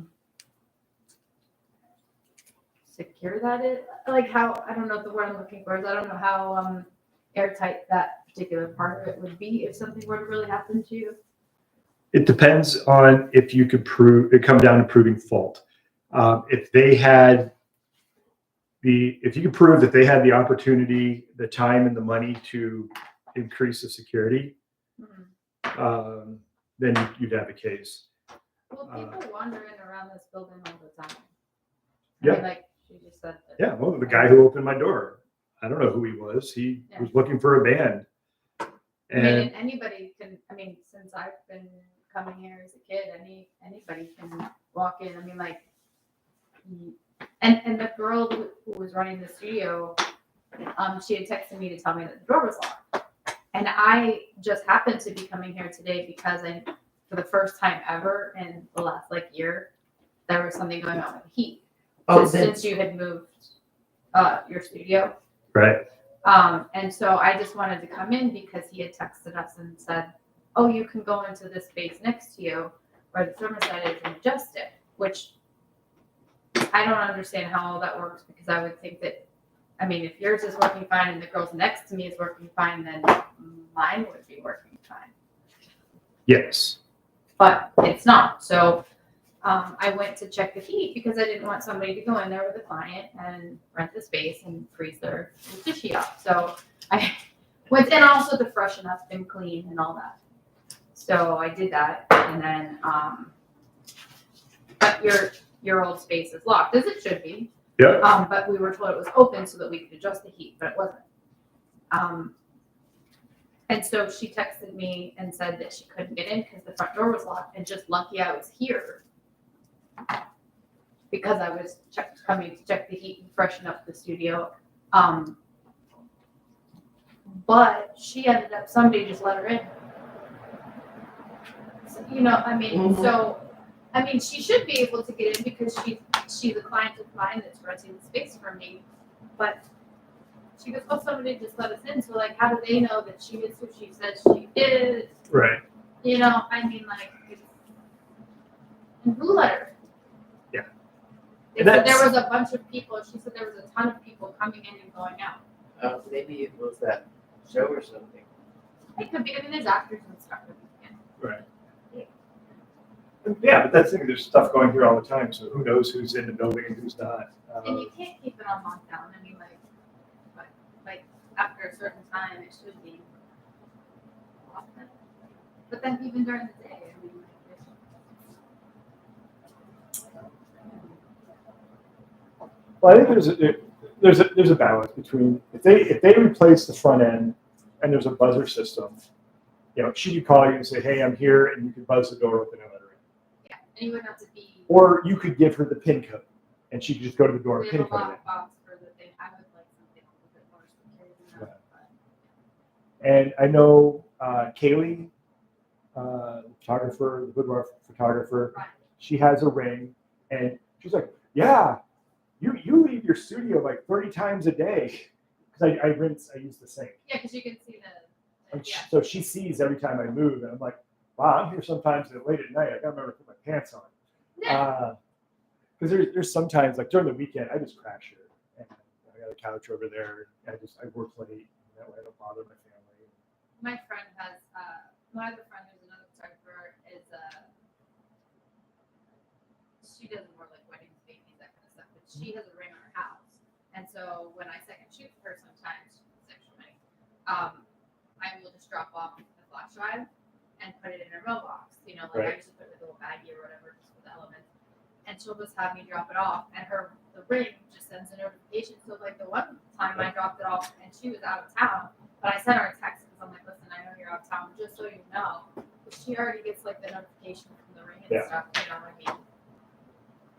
secure that is. Like how, I don't know the word I'm looking for is I don't know how airtight that particular part of it would be if something were to really happen to you. It depends on if you could prove. It comes down to proving fault. If you could prove that they had the opportunity, the time, and the money to increase the security, then you'd have a case. Well, people wandering around this building all the time. I Yeah. mean, like she just said. That, Yeah, well, the guy who opened my door, I don't know who he was. He Yeah. was looking for a band. I And mean, and anybody can. I mean, since I've been coming here as a kid, anybody can walk in. I mean, like, and the girl who was running the studio, she had texted me to tell me that the door was locked, and I just happened to be coming here today because for the first time ever in the last year, there was something going on with heat. Oh, Since you had moved your studio. Right. And so I just wanted to come in because he had texted us and said, oh, you can go into this space next to you where the thermostat is and adjust it, which I don't understand how all that works because I would think that, I mean, if yours is working fine and the girl's next to me is working fine, then mine would be working fine. Yes. But it's not. So I went to check the heat because I didn't want somebody to go in there with a client and rent the space and freeze their sushi up. So I went in also to freshen up and clean and all that. So I did that, and then but your old space is locked, as it should be. Yeah. But we were told it was open so that we could adjust the heat, but it wasn't. And so she texted me and said that she couldn't get in because the front door was locked, and just lucky I was here because I was coming to check the heat and freshen up the studio. But she ended up, somebody just let her in. So, you know, I mean, so, I mean, she should be able to get in because she's a client of mine that's renting the space from me. But she goes, oh, somebody just let us in. So, like, how do they know that she is who she says she is? Right. You know, I mean, like, and who let her? Yeah. They said there was a bunch of people. She said there was a ton of people coming in and going out. Maybe it was that show or something. It could be. I mean, there's actors and stuff. Right. Yeah, but that's the thing. There's stuff going here all the time, so who knows who's in the building and who's not. And you can't keep it on lockdown. I mean, like after a certain time, it should be. But then even during the day, I mean, Well, I think there's a balance between if they replace the front end and there's a buzzer system, you know, should you call you and say, hey, I'm here, and you could buzz the door open and let her in. yeah, and you wouldn't have to be. Or you could give her the PIN code, and she could just go to the door We and have PIN a code it. lockbox for the thing. I would like something a little bit more secure than that. But And I know Kaylee, photographer, the boudoir photographer, right. she has a ring, and she's like, yeah, you leave your studio like 30 times a day, because I use the sink. Yeah, because you can see the. And Yeah. so she sees every time I move, and I'm like, wow, I'm here sometimes late at night. I gotta remember to put my pants on. Yeah. Because there's sometimes, like during the weekend, I just crash here. And I got a couch over there. And I work late. And that way I don't bother my family. My friend has, my other friend who's another photographer is, she does more like weddings, babies, that kind of stuff, but she has a ring on her house. And so when I second shoot her sometimes, it's extra money, I will just drop off the flash drive and put it in her mailbox. You know, like I Right. usually put it in a little baggie or whatever just for the elements. And she'll just have me drop it off, and the ring just sends a notification. So like the one time I dropped it off and she was out of town, but I sent her a text because I'm like, listen, I know you're out of town, just so you know. But she already gets like the notification from the ring and Yeah. stuff. You know what I mean?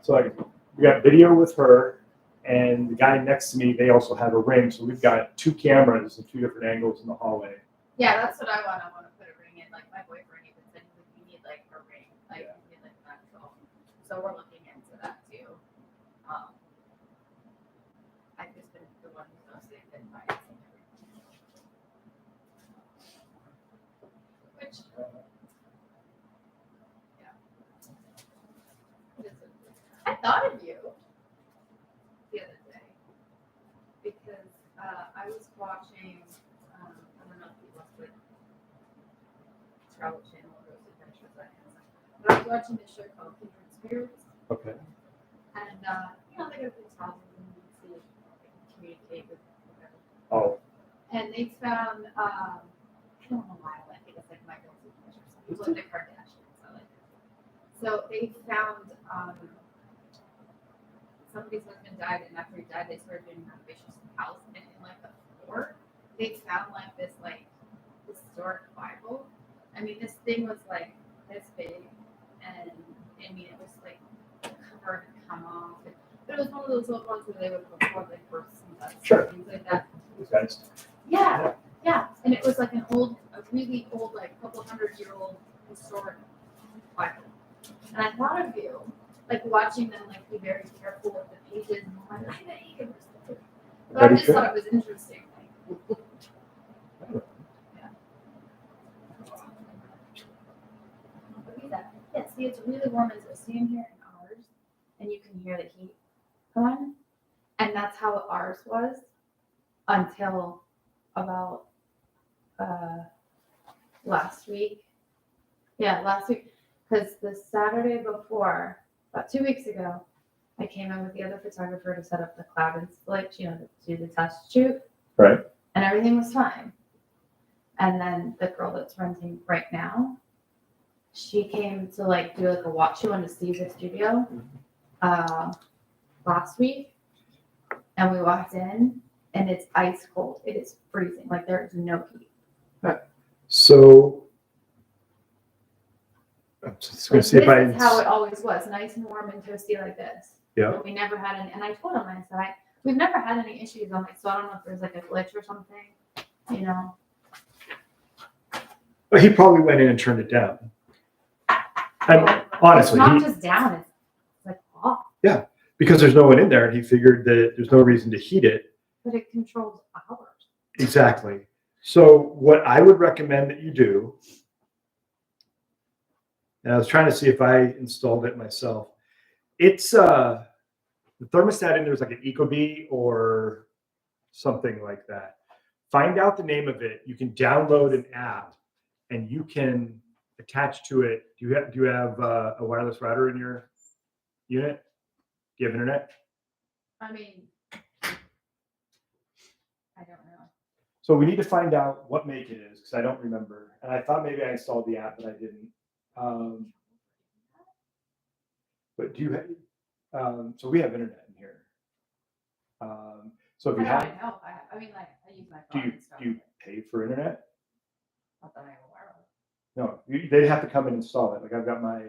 So like we got video with her, and the guy next to me, they also have a ring. So we've got 2 cameras in 2 different angles in the hallway. Yeah, that's what I want. I want to put a ring in. Like my boyfriend even said, you need like a ring, like you need like an actual. So we're looking into that too. I've just been the one who's mostly been buying which, yeah. I thought of you the other day because I was watching. I don't know if you watched it. Travel Channel or Rose Adventures. But I was watching this show called Kindred Spirits, Okay. and you know they go to these houses and you see if they can communicate with whatever. Oh. And they found I don't know why I went because like my girls or something. It was like the Kardashians. So they found somebody's husband died, and after he died, they started doing renovations to the house, and in like the floor, they found like this like historic Bible. I mean, this thing was like this big, and I mean, it was like the cover had come off. But it was one of those old ones where they would record like births and deaths Sure. and things like that. These guys. Yeah, yeah, and it was like a really old, like couple 100-year-old historic Bible. And I thought of you, like watching them, like be very careful with the pages, and I'm like, I bet you can. But I Pretty just sure. thought it was interesting. Look at that. Yeah, see, it's really warm as it's sitting here in ours, and you can hear the heat going. And that's how ours was until about last week. Yeah, last week. Because the Saturday before, about 2 weeks ago, I came in with the other photographer to set up the cloud installation, to do the test shoot. Right. And everything was fine. And then the girl that's renting right now, she came to like do like a watch. She wanted to see the studio last week, and we walked in, and it's ice cold. It is freezing. Like there is no heat. So I'm just going Like to see if I. this is how it always was, nice and warm and toasty like this. Yeah. But we never had any. And I told him, I said, we've never had any issues. I'm like, so I don't know if there's like a glitch or something, you know. But he probably went in and turned it down. And honestly, it's not just down. It's like off. because there's no one in there, and he figured that there's no reason to heat it. But it controls hours. Exactly. So what I would recommend that you do, and I was trying to see if I installed it myself. It's the thermostat in there is like an Ecobee or something like that. Find out the name of it. You can download an app, and you can attach to it. Do you have a wireless router in your unit? Do you have internet? I mean, I don't know. So we need to find out what make it is, because I don't remember. And I thought maybe I installed the app, but I didn't. But do you have? So we have internet in here. So if you I have, don't know. I mean, like I use my do phone you and stuff. do you pay for internet? Not that I'm aware of. No, they have to come and install it. Like I've got my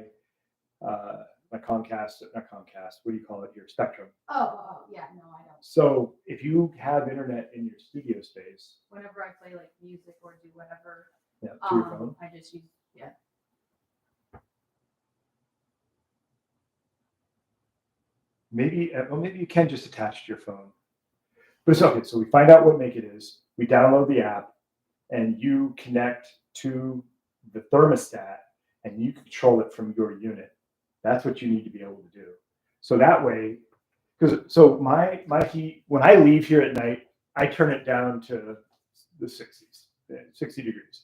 my Comcast, not Comcast. What do you call it here? Spectrum. Oh, yeah, no, I don't. So if you have internet in your studio space, Whenever I play like music or do whatever, yeah, to your phone. I just use Maybe maybe you can just attach to your phone. But it's okay. So we find out what make it is. We download the app, and you connect to the thermostat, and you control it from your unit. That's what you need to be able to do. So that way, so my heat, when I leave here at night, I turn it down to the 60s, 60 degrees,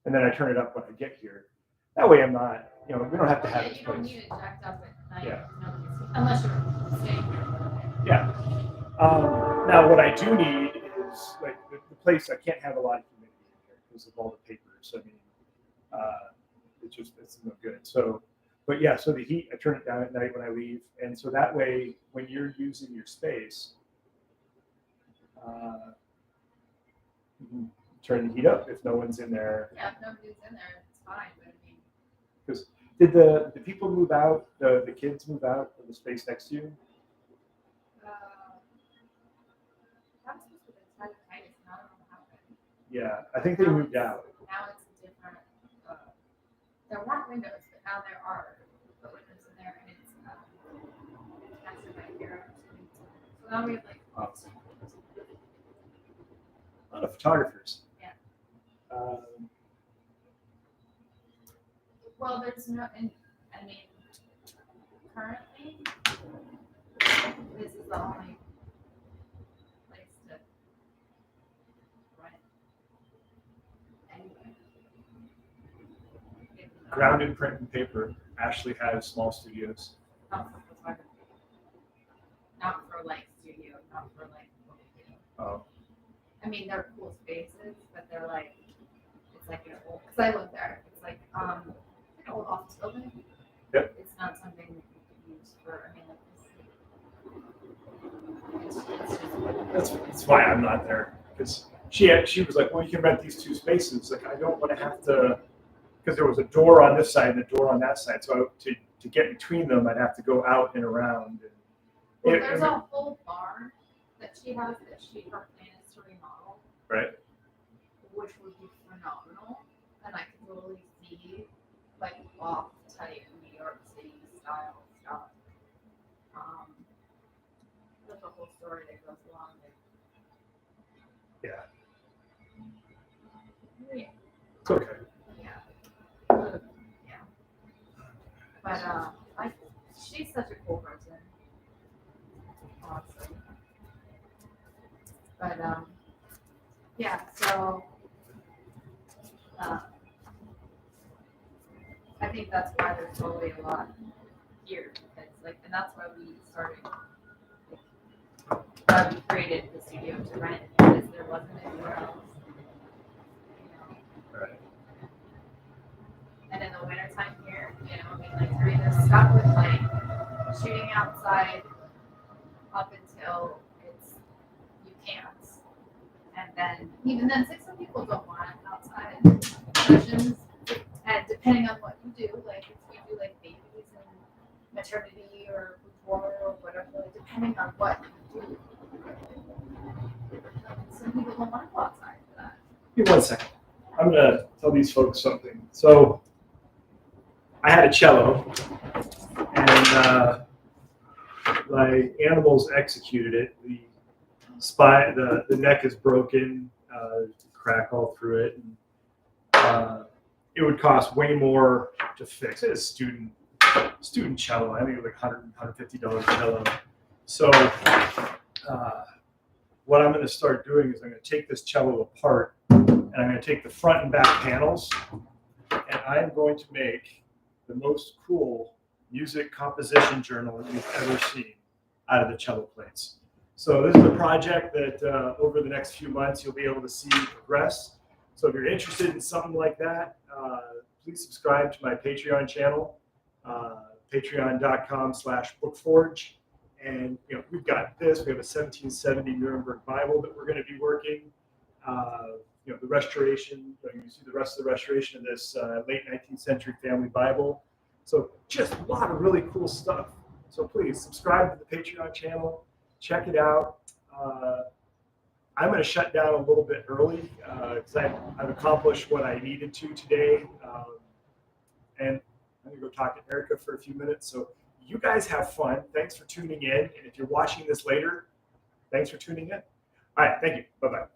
and then I turn it up when I get here. That way I'm not, we don't have to have it. You don't need it jacked up at night. Yeah. Unless you're staying here. Yeah. Now what I do need is like the place. I can't have a lot of humidity in here because of all the papers. I mean, it's no good. So, but yeah. So the heat, I turn it down at night when I leave, and so that way, when you're using your space, you can turn the heat up if no one's in there. Yeah, if nobody's in there, it's fine. But I mean, Because did the people move out? The kids move out of the space next to you? that was supposed to be the Titus. I don't know what happened. Yeah, I think they moved out. Now it's different. There weren't windows, but now there are the windows in there, and it's connected by here. So now we have like A lot of photographers. Yeah. Well, there's no, and I mean, currently, this is the only place to rent anyway. Ground and print and paper. Ashley has small studios. Not for photography. Not for like studio, not for like what we do. Oh, I mean, they're cool spaces, but they're like, it's like an old, because I live there. It's like an old office building. Yep. It's not something that you could use for, I mean, like this. It's just, that's why I'm not there. Because she was like, well, you can rent these two spaces. Like I don't want to have to, because there was a door on this side and a door on that side. So to get between them, I'd have to go out and around. And well, there's a whole barn that she has that her plan is to remodel. Right. Which would be phenomenal. And I can totally see like off type New York City style stuff. There's a whole story that goes along with Yeah, Yeah. it's okay. But like, she's such a cool person. Awesome. But yeah. So I think that's why there's totally a lot here. It's like, and that's why we started. Why we created the studio to rent, because there wasn't anywhere else. Right. And in the wintertime here, I mean, like, you're either stuck with like shooting outside up until you can't. And then, even then, some people don't want outside sessions. And depending on what you do, like if you do like babies and maternity or before or whatever, like, depending on what you do. Some people don't want to go outside for that. Give me 1 second. I'm gonna tell these folks something. So I had a cello, and my animals executed it. The neck is broken, crack all through it. And, it would cost way more to fix. It's a student cello. I think it was like $150 cello. So what I'm going to start doing is I'm going to take this cello apart, and I'm going to take the front and back panels, and I'm going to make the most cool music composition journal that you've ever seen out of the cello plates. So this is a project that over the next few months you'll be able to see progress. So if you're interested in something like that, please subscribe to my Patreon channel, patreon.com/bookforge. And we've got this. We have a 1770 Nuremberg Bible that we're going to be working. The restoration. You see the rest of the restoration of this late 19th century family Bible. So just a lot of really cool stuff. So please subscribe to the Patreon channel. Check it out. I'm going to shut down a little bit early because I've accomplished what I needed to today. And I'm going to go talk to Erica for a few minutes. So you guys have fun. Thanks for tuning in. And if you're watching this later, thanks for tuning in. All right. Thank you. Bye-bye.